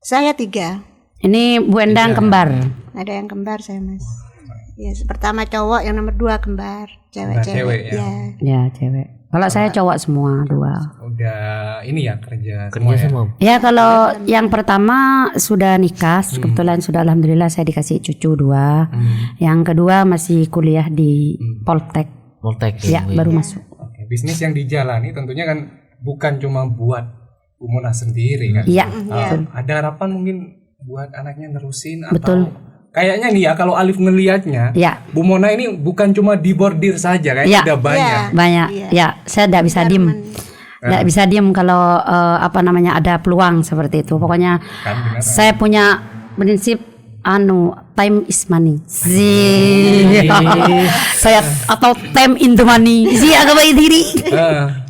Saya 3. Ini Bu Endang kembar. Ada yang kembar saya, Mas. Ya, pertama cowok, yang nomor 2 kembar, cewek ya. Ya, cewek. Kalau saya cowok semua 2. Udah ini ya kerja semua. Ya kalau yang pertama sudah nikah, kebetulan sudah alhamdulillah saya dikasih cucu 2. Yang kedua masih kuliah di Poltek. Ya, baru masuk. Oke, bisnis yang dijalani tentunya kan bukan cuma buat Bu Mona sendiri kan. Iya. Ada harapan mungkin buat anaknya nerusin Betul. atau kayaknya nih ya kalau Alif ngelihatnya Ya. Bu Mona ini bukan cuma di bordir saja kayaknya udah banyak. Banyak. Ya, saya tidak bisa diem. Tidak bisa diem kalau ada peluang seperti itu. Pokoknya saya punya prinsip time is money. Saya atau time in the money. Agama diri.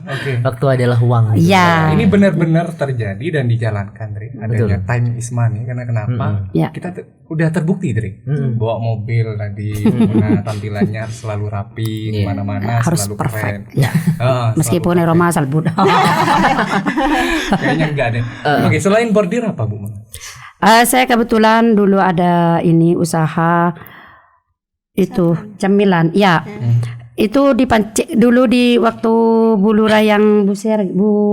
Oke. Waktu adalah uang. Ya. Ini benar-benar terjadi dan dijalankan, Tri. Adanya time is money karena kenapa? Kita udah terbukti, Tri. Bawa mobil tadi, tampilannya selalu rapi, kemana-mana harus selalu perfect. keren. Ya. Meskipun Roma salbut. Kayaknya enggak deh. Oke, selain bordir apa, Bu? Saya kebetulan dulu ada ini usaha itu cemilan. Ya. Itu dipancing dulu di waktu Bu Lurah yang Bu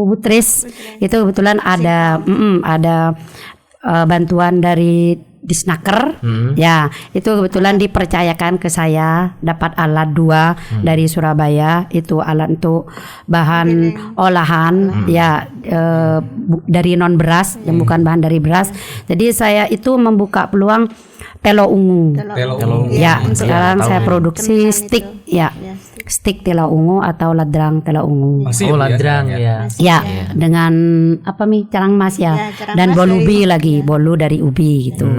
Butris itu kebetulan ada bantuan dari Disnaker. Ya, itu kebetulan dipercayakan ke saya, dapat alat 2 dari Surabaya, itu alat untuk bahan olahan dari non beras yang bukan bahan dari beras. Jadi saya itu membuka peluang telo ungu. Ya, sekarang saya produksi stick stick tela ungu atau ladrang tela ungu. Ladrang ya. Ya, dengan calang mas ya. Dan bolu ubi lagi, bolu dari ubi gitu.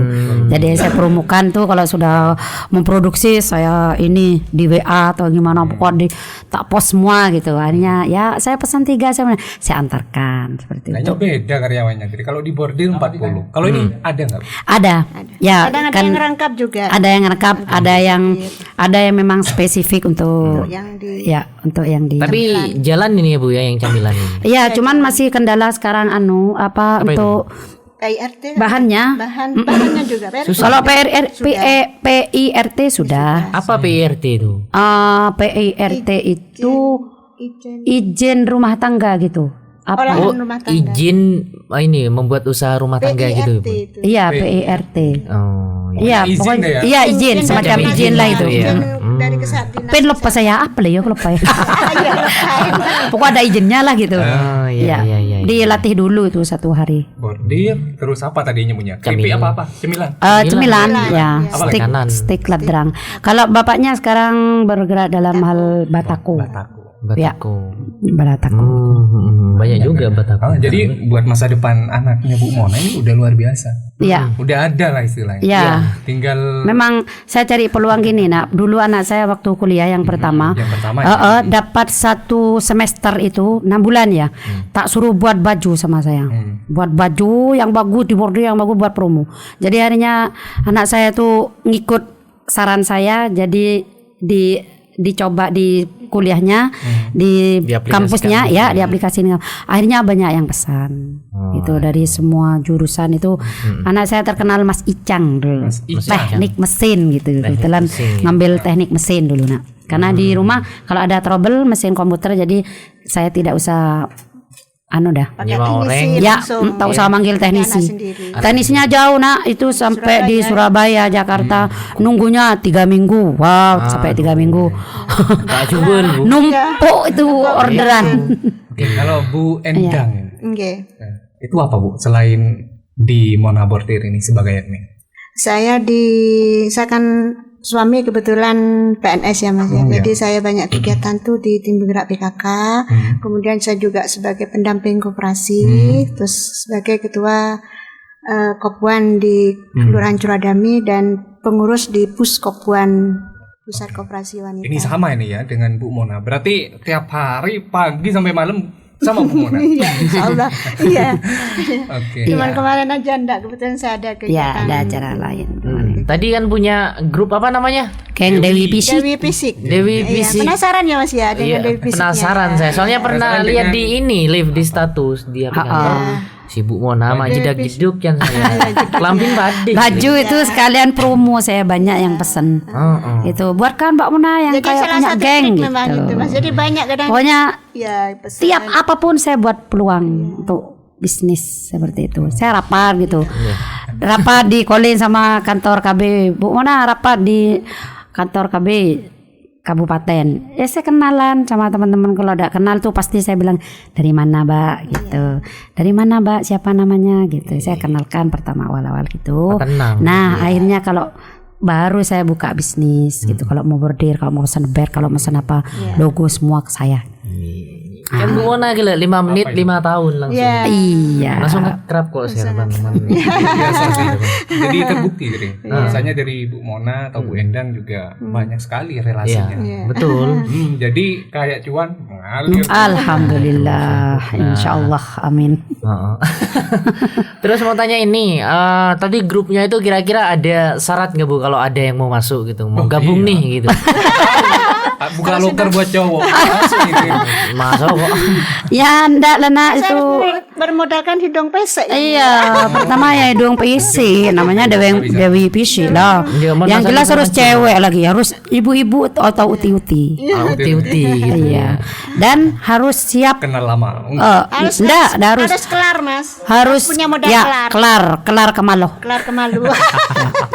Jadi saya promokan tuh kalau sudah memproduksi saya ini di WA atau gimana pokoknya tak post semua gitu. Akhirnya ya saya pesan 3 saya antarkan seperti itu. Kayaknya beda karyawannya. Jadi kalau di bordir 40. Kalau ini ada nggak? Ada. Ya, ada yang ngerangkap juga. Ada yang ngerangkap, ada yang memang spesifik untuk untuk yang di. Tapi jalan ini ya Bu ya yang camilan ini. Iya, cuman masih kendala sekarang untuk PIRT bahannya juga. Kalau PIRT sudah. Apa PIRT itu? PIRT itu izin rumah tangga gitu. Izin ini membuat usaha rumah tangga gitu Bu. Iya, PIRT. Iya, pokoknya izin semacam izin lah itu. Dari kesehatan. Pen lupa saya apa ya lupa ya. Pokoknya ada izinnya lah gitu. Iya. Dilatih dulu itu 1 hari. Bordir terus apa tadi nyebutnya? Keripik apa? Cemilan. Cemilan ya. Stick ladrang. Kalau bapaknya sekarang bergerak dalam hal batako. Batako. Banyak juga batako. Jadi buat masa depan anaknya Bu Mona ini udah luar biasa. Iya. Udah ada lah istilahnya. Iya. Tinggal. Memang saya cari peluang gini. Nah, dulu anak saya waktu kuliah yang pertama. Dapat 1 semester itu 6 bulan ya. Tak suruh buat baju sama saya. Buat baju yang bagus di bordir yang bagus buat promo. Jadi akhirnya anak saya tuh ngikut saran saya. Jadi dicoba di kuliahnya di kampusnya ya diaplikasikan. Akhirnya banyak yang pesan itu dari semua jurusan itu. Anak saya terkenal Mas Icang dulu, teknik mesin gitu. Kebetulan ngambil teknik mesin dulu nak, karena di rumah kalau ada trouble mesin komputer jadi saya tidak usah nyewa orang tak usah manggil teknisi. Teknisnya jauh nak, itu sampai di Surabaya, Jakarta nunggunya 3 minggu. Wow, sampai 3 minggu. Numpuk itu orderan. Kalau Bu Endang itu apa Bu selain di Mona Bordir ini sebagai admin? Saya kan suami kebetulan PNS ya Mas. Jadi saya banyak kegiatan tuh di tim bergerak PKK. Kemudian saya juga sebagai pendamping koperasi, terus sebagai ketua Kopuan di Kelurahan Curadami dan pengurus di Pus Kopuan Pusat Koperasi Wanita. Ini sama ini ya dengan Bu Mona. Berarti tiap hari pagi sampai malam sama Bu Mona. Iya, insyaallah. Iya. Oke. Cuman kemarin aja enggak, kebetulan saya ada kegiatan. Ya, ada acara lain. Tadi kan punya grup apa namanya? Geng Dewi Fisik. Dewi Fisik. Dewi Iya, Fisik. penasaran ya Mas ya dengan Dewi Fisiknya. Penasaran saya. Soalnya pernah Penasaran lihat dengan- di ini live di status dia si Bu Mona mah jedak jeduk kan saya. Kelampin badik. Baju itu sekalian promo, saya banyak yang pesen. Itu buatkan Mbak Mona yang Jadi kayak salah punya satu geng trik gitu. memang itu Mas. Jadi banyak kadang Pokoknya ya pesan. tiap apapun saya buat peluang untuk bisnis seperti itu. Saya rapat gitu. Rapat di Kolin sama kantor KB. Bu Mona rapat di kantor KB kabupaten. Ya saya kenalan sama teman-teman, kalau udah kenal tuh pasti saya bilang dari mana Mbak gitu. Dari mana Mbak, siapa namanya gitu. Saya kenalkan pertama awal-awal gitu. Tenang. Nah, akhirnya kalau baru saya buka bisnis gitu. Kalau mau bordir, kalau mau pesan bed, kalau pesan apa, logo semua ke saya. Kan Bu Mona gila 5 menit 5 tahun langsung. Ya. Iya. Langsung kerap kok saya teman-teman. Biasa sih. Jadi terbukti jadi. Misalnya dari Bu Mona atau Bu Endang juga banyak sekali Iya, relasinya. betul. Jadi kayak cuan mengalir. Alhamdulillah, insyaallah, amin. Heeh. Terus mau tanya ini, tadi grupnya itu kira-kira ada syarat nggak Bu kalau ada yang mau masuk gitu, mau gabung nih gitu? Buka loker buat cowok. Langsung gitu. Masuk kok. Ya ndak lah nak Saya itu. bermodalkan hidung pesek. Iya, pertama ya hidung PC, namanya Dewi PC lah. Iya, mana Yang jelas satu harus cewek lagi, harus ibu-ibu atau uti-uti. Uti-uti gitu. Iya. Dan harus siap. Kenal lama. Enggak, Harus kelar Mas. harus punya modal ya kelar kemaloh. Kelar kemalu.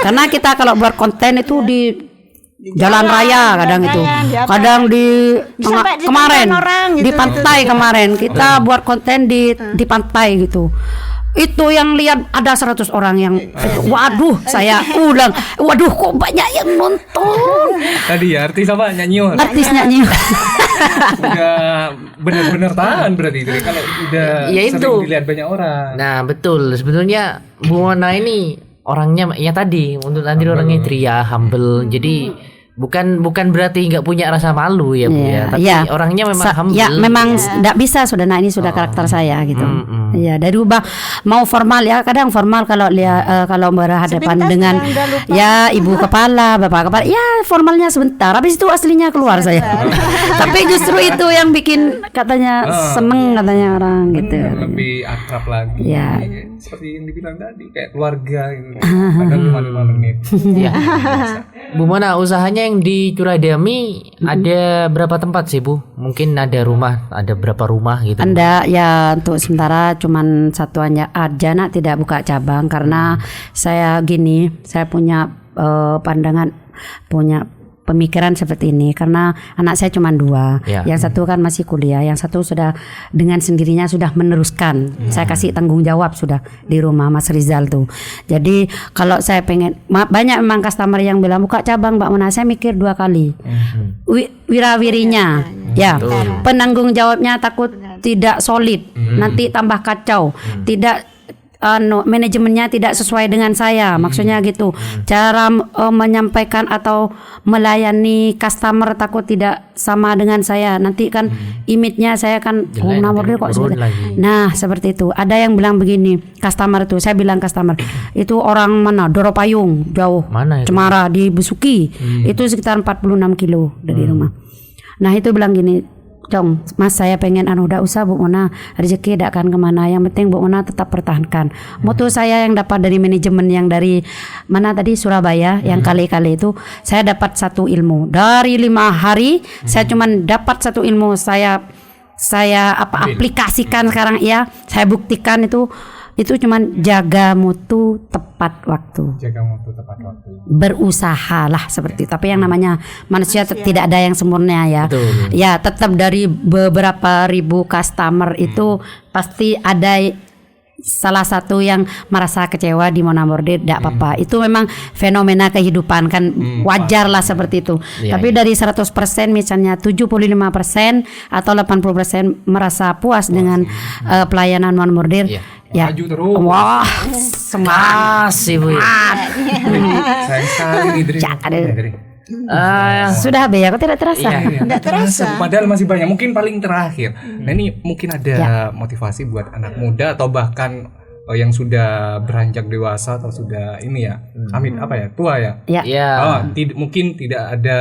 Karena kita kalau buat konten itu di jalan raya kadang itu, di apa? kadang di Sampai di kemarin tonton orang gitu. di pantai kemarin kita buat konten di pantai gitu. Itu yang lihat ada 100 orang yang waduh, saya ulang, waduh kok banyak yang nonton. Tadi ya artis apa nyanyion. Artis nyanyi. Udah benar-benar tahan berarti itu kalau udah Ya itu. sering dilihat banyak orang. Nah betul, sebetulnya Bu Mona ini orangnya ya tadi untuk nanti orangnya ceria, humble. Jadi bukan berarti nggak punya rasa malu ya Bu ya, tapi orangnya memang humble. Ya memang tidak bisa sudah, nah ini sudah karakter saya gitu. Iya, dari ubah mau formal ya, kadang formal kalau kalau berhadapan dengan ya ibu kepala, bapak kepala, ya formalnya sebentar, habis itu aslinya keluar saya. Tapi justru itu yang bikin katanya seneng katanya orang gitu. Lebih akrab lagi. Ya. Seperti yang dibilang tadi kayak keluarga gitu. Kadang cuma 5 menit. Ya. Bu Mona, usahanya yang di Curadami ada berapa tempat sih Bu? Mungkin ada rumah, ada berapa rumah gitu? Anda ya untuk sementara cuman satu aja nak, tidak buka cabang karena saya gini, saya punya pandangan, punya pemikiran seperti ini karena anak saya cuma 2, yang satu kan masih kuliah, yang satu sudah dengan sendirinya sudah meneruskan. Saya kasih tanggung jawab sudah di rumah Mas Rizal tuh. Jadi kalau saya pengen, banyak memang customer yang bilang buka cabang Mbak Mona, saya mikir 2 kali. Wirawirinya, ya, penanggung jawabnya takut tidak solid, nanti tambah kacau, tidak manajemennya tidak sesuai dengan saya, maksudnya gitu. Cara menyampaikan atau melayani customer takut tidak sama dengan saya, nanti kan image-nya saya kan nomor dia kok seperti. Nah seperti itu. Ada yang bilang begini, customer itu, saya bilang customer itu orang mana, Doropayung, jauh, Mana itu? Cemara di Besuki, itu sekitar 46 kilo dari rumah. Nah itu bilang gini, Cong, Mas saya pengen udah usah Bu Mona, rezeki tidak akan kemana, yang penting Bu Mona tetap pertahankan. Mutu saya yang dapat dari manajemen yang dari mana tadi Surabaya, yang kali-kali itu saya dapat satu ilmu dari 5 hari, saya cuman dapat satu ilmu, saya aplikasikan sekarang ya, saya buktikan itu cuman jaga mutu tepat waktu. Jaga mutu tepat waktu. Berusahalah seperti itu. Tapi yang namanya manusia tidak ada yang sempurna ya. Betul. Ya tetap dari beberapa ribu customer itu pasti ada salah satu yang merasa kecewa di Mona Bordir, tidak apa-apa. Itu memang fenomena kehidupan kan, wajar lah seperti itu. Tapi dari 100% misalnya 75% atau 80% merasa puas dengan pelayanan Mona Bordir. Ya. Maju terus. Wah, semangat. Ibu ya. Sayang sekali nih Dri. Dri. Sudah Be, aku tidak terasa. Iya, Nggak terasa. Padahal masih banyak. Mungkin paling terakhir. Nah ini mungkin ada motivasi buat anak muda atau bahkan yang sudah beranjak dewasa atau sudah ini ya, Amin apa ya, tua ya. Ya. Ya. Mungkin tidak ada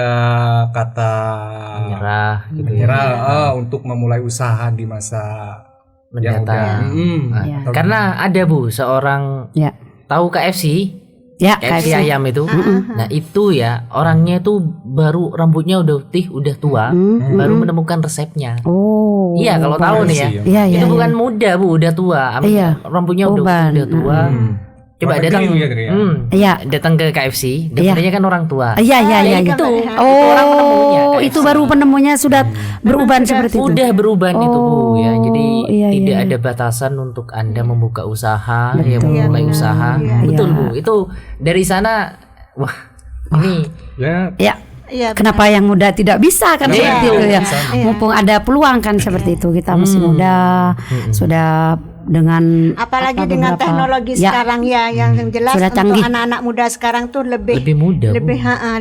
kata Menyerah gitu ya. menyerah untuk memulai usaha di masa yang Mendatang. udah. Ya. Karena ada Bu seorang Ya. tahu KFC? Ya, KFC ayam itu. Nah, itu ya orangnya itu baru rambutnya udah putih, udah tua, baru menemukan resepnya. Oh. Iya, kalau tahu nih ya. Iya, iya. Itu bukan muda Bu, udah tua. Iya. Rambutnya udah tua. Coba Luar datang, negeri ya, Dri, ya? Iya. datang ke KFC, dokternya kan orang tua. Iya, iya, iya. itu. Oh, penemunya, itu baru penemunya sudah beruban seperti itu. Udah berubah itu Bu ya. Jadi iya, tidak iya. ada batasan untuk Anda membuka usaha, ya memulai usaha. Betul Iya. Bu. Itu dari sana wah, ini Ya, Ya. Iya, Kenapa yang muda tidak bisa kan seperti itu ya? Mumpung ada peluang kan seperti itu, kita masih muda, sudah dengan apalagi apa, dengan beberapa- teknologi ya, sekarang ya yang jelas Sudah untuk canggih. anak-anak muda sekarang tuh lebih lebih muda Bu.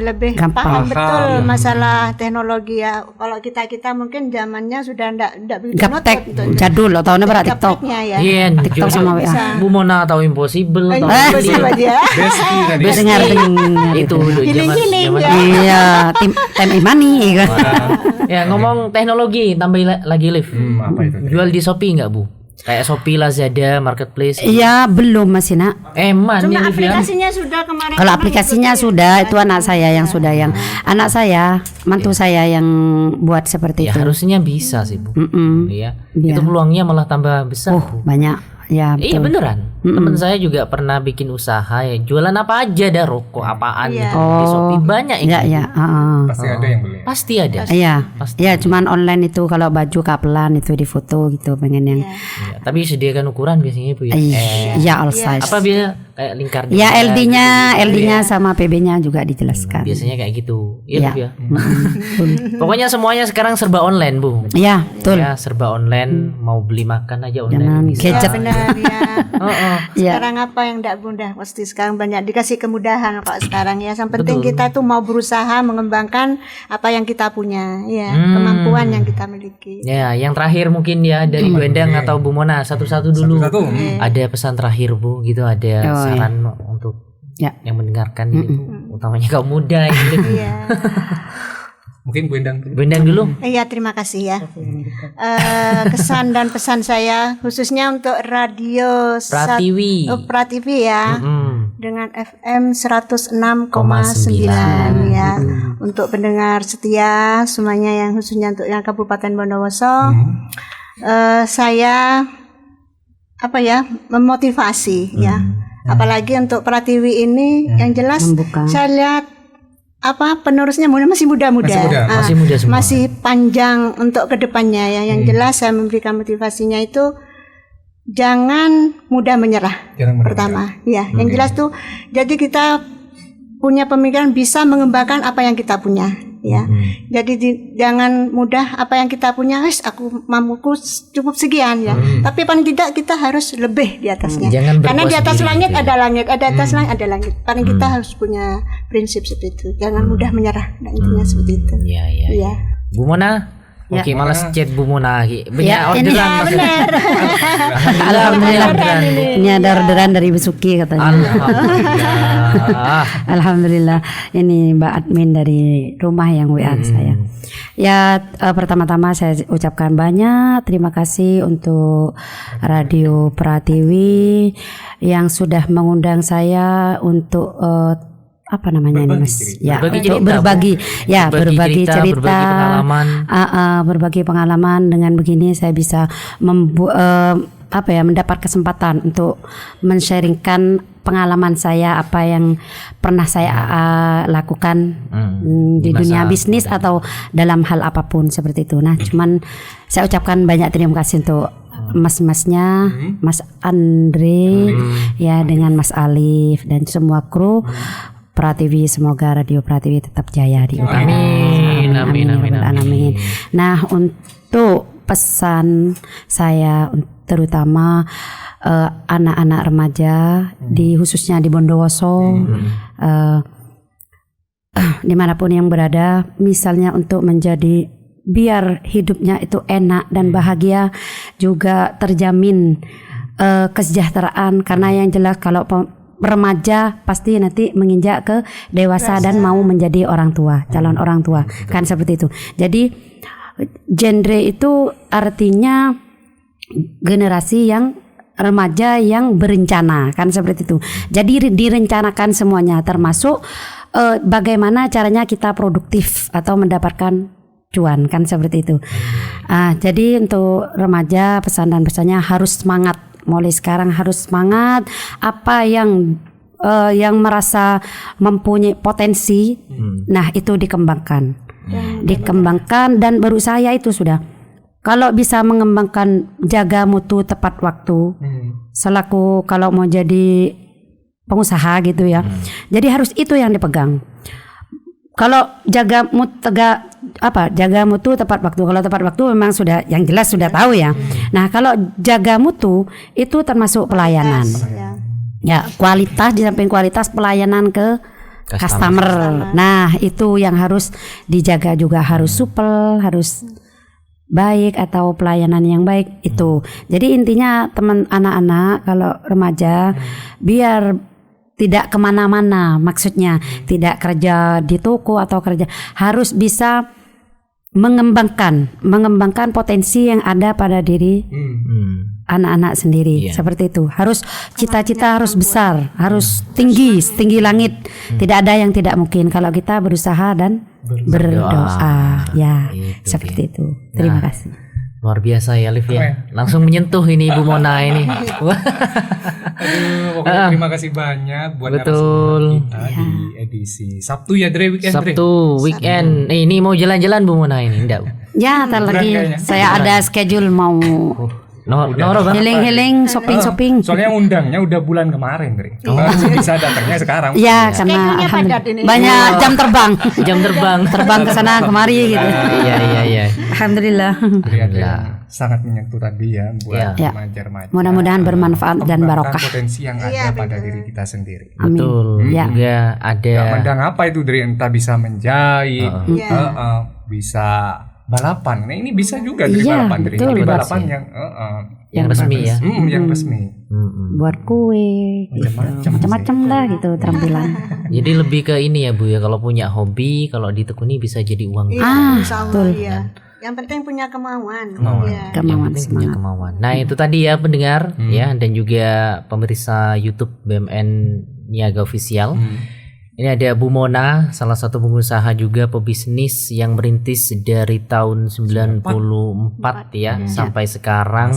lebih Gampang. paham betul Paham. masalah teknologi ya. Kalau kita mungkin zamannya sudah ndak begitu gaptek noted jadul atau berat TikTok. gapteknya ya. Iya, TikTok sama WA. Bu Mona tahu impossible, tahu Bersih aja. Besti tadi. Dengar dengar itu dulu Giling-giling, zaman. ya. Iya, tim Imani kan. Ya ngomong teknologi, tambah lagi live. Apa itu? Dri? Jual di Shopee nggak Bu? Kayak Shopee, Lazada, Marketplace. Iya, belum masih nak. Eman Cuma ya Liv ya. aplikasinya sudah kemarin. Kalau aplikasinya sudah, itu anak saya yang sudah yang anak saya, mantu saya yang buat seperti Ya itu. harusnya bisa sih Bu. Iya. Iya. Itu peluangnya malah tambah besar. Bu. Banyak. Ya, Iya betul. beneran. Temen saya juga pernah bikin usaha ya. Jualan apa aja dah, rokok apaan gitu. Di Shopee banyak ini. Ya, ya, Pasti ada yang beli. Pasti ada. Iya, ya cuman online itu kalau baju kapelan itu di foto gitu pengen yang Ya, tapi sediakan ukuran biasanya Bu ya. iya all size. Apa biasa kayak lingkar. Ya LD-nya sama PB-nya juga dijelaskan. Biasanya kayak gitu. Iya Iya. Bu ya. Pokoknya semuanya sekarang serba online Bu. Iya, betul. Ya serba online, mau beli makan aja online. Jangan bisa. gadget. benar ya. Iya. Sekarang apa yang tidak mudah? Pasti sekarang banyak dikasih kemudahan kok sekarang ya. Yang penting kita tuh mau berusaha mengembangkan apa yang kita punya, ya kemampuan yang kita miliki. Ya, yang terakhir mungkin ya dari Bu Endang atau Bu Mona satu-satu dulu. Satu. Ada pesan terakhir Bu, gitu ada saran untuk Ya. yang mendengarkan ini Bu, utamanya kaum muda ini. Iya. Mungkin Bu Endang dulu. Bu Endang dulu. Iya, terima kasih ya. Kesan dan pesan saya khususnya untuk radio Pratiwi. Pratiwi ya. Dengan FM 106,9 ya. Untuk pendengar setia semuanya yang khususnya untuk yang Kabupaten Bondowoso. Saya memotivasi ya. Apalagi untuk Pratiwi ini yang jelas Membuka. saya lihat penerusnya masih muda-muda. Masih muda semua. Masih panjang untuk kedepannya ya. Yang jelas saya memberikan motivasinya itu jangan mudah menyerah. Jangan mudah Pertama, ya. Yang jelas tuh jadi kita punya pemikiran bisa mengembangkan apa yang kita punya, ya. Jadi jangan mudah apa yang kita punya, aku mampuku cukup sekian ya. Tapi paling tidak kita harus lebih di atasnya. Jangan Karena di berpuas atas diri langit gitu ya. ada langit, ada atas langit ada langit. Paling kita harus punya prinsip seperti itu. Jangan mudah menyerah. Nah, intinya seperti itu. Iya, iya. Iya. Bu Mona. Oke, malas chat Bu Mona lagi. Banyak Ya, ini orderan maksudnya. Alhamdulillah. Ini ada orderan dari Besuki katanya. Alhamdulillah. Alhamdulillah. Ini Mbak admin dari rumah yang WA saya. Ya, pertama-tama saya ucapkan banyak terima kasih untuk Radio Pratiwi yang sudah mengundang saya untuk apa namanya ini Mas? Ya, Berbagi untuk cerita, berbagi, ya berbagi cerita, berbagi pengalaman. berbagi pengalaman. Dengan begini saya bisa mendapat kesempatan untuk men-sharingkan pengalaman saya, apa yang pernah saya lakukan di dunia bisnis atau dalam hal apapun seperti itu. Nah, cuman saya ucapkan banyak terima kasih untuk mas-masnya, Mas Andre, ya dengan Mas Alif dan semua kru Pratiwi. Semoga Radio Pratiwi tetap jaya di udara. Amin. Nah, untuk pesan saya terutama anak-anak remaja khususnya di Bondowoso, dimanapun yang berada, misalnya untuk menjadi biar hidupnya itu enak dan bahagia, juga terjamin kesejahteraan, karena yang jelas kalau remaja pasti nanti menginjak ke dewasa dan mau menjadi orang tua, calon orang tua, kan seperti itu. Jadi genre itu artinya generasi yang remaja yang berencana, kan seperti itu. Jadi direncanakan semuanya, termasuk bagaimana caranya kita produktif atau mendapatkan cuan, kan seperti itu. Jadi untuk remaja pesan dan pesannya harus semangat. Mulai sekarang harus semangat. Apa yang merasa mempunyai potensi, nah itu dikembangkan, dan berusaha itu sudah. Kalau bisa mengembangkan, jaga mutu tepat waktu, selaku kalau mau jadi pengusaha gitu ya. Jadi harus itu yang dipegang. Kalau jaga mutu tepat waktu. Kalau tepat waktu memang sudah yang jelas sudah tahu ya. Nah, kalau jaga mutu itu termasuk pelayanan. Ya, kualitas, di samping kualitas pelayanan ke customer. Nah, itu yang harus dijaga juga, harus supel, harus baik atau pelayanan yang baik itu. Jadi intinya teman anak-anak kalau remaja biar tidak kemana-mana, maksudnya tidak kerja di toko atau kerja, harus bisa mengembangkan potensi yang ada pada diri anak-anak sendiri. Seperti itu. Harus cita-cita harus besar, harus tinggi langit. Tidak ada yang tidak mungkin kalau kita berusaha dan berdoa. Ya, seperti itu. Terima kasih. Luar biasa ya Liv ya. Langsung menyentuh ini Ibu Mona ini. Aduh, pokoknya terima kasih banyak buat narasumber kita di edisi Sabtu ya, Dre, weekend. Sabtu weekend. Ini mau jalan-jalan Bu Mona ini enggak? Ya, ntar lagi saya ada schedule mau healing, shopping. Soalnya undangnya udah bulan kemarin, Dre. Bisa datangnya sekarang. Iya, karena banyak jam terbang ke sana kemari gitu. Iya. Alhamdulillah. Sangat menyentuh tadi ya buat remaja-remaja. Mudah-mudahan bermanfaat dan barokah. Potensi yang ada pada diri kita sendiri. Betul. Juga ada. Mendang apa itu, Dre? Entah bisa menjahit, bisa balapan. Nah, ini bisa juga dari balapan, Dre. Tapi balapan yang resmi ya. Yang resmi. Buat kue, macam-macam lah gitu tampilan. Jadi lebih ke ini ya Bu ya, kalau punya hobi, kalau ditekuni bisa jadi uang. Betul. Iya. Yang penting punya kemauan. Kemauan. Nah, itu tadi ya pendengar ya, dan juga pemirsa YouTube BMN Niaga Official. Ini ada Bu Mona, salah satu pengusaha juga pebisnis yang merintis dari tahun 94 ya sampai sekarang.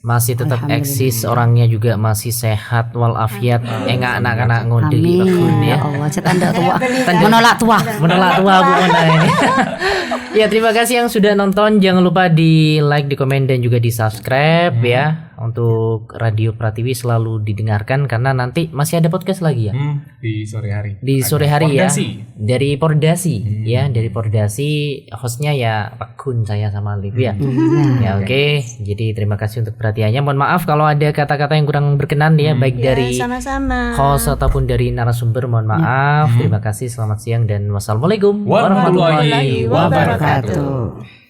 Masih tetap eksis, orangnya juga masih sehat walafiat. Enggak anak-anak ngode ya. Allah, tanda tua. Menolak tua Bu Mona ini. Ya, terima kasih yang sudah nonton. Jangan lupa di like, di komen, dan juga di subscribe ya. Untuk Radio Pratiwi selalu didengarkan karena nanti masih ada podcast lagi ya. Di sore hari. Di sore hari ya. Dari Pordasi ya, dari Pordasi, hostnya ya Pak Kun, saya sama Liv ya. Ya oke. Jadi terima kasih untuk perhatiannya. Mohon maaf kalau ada kata-kata yang kurang berkenan ya, baik dari host ataupun dari narasumber. Mohon maaf. Terima kasih. Selamat siang dan wassalamualaikum warahmatullahi wabarakatuh.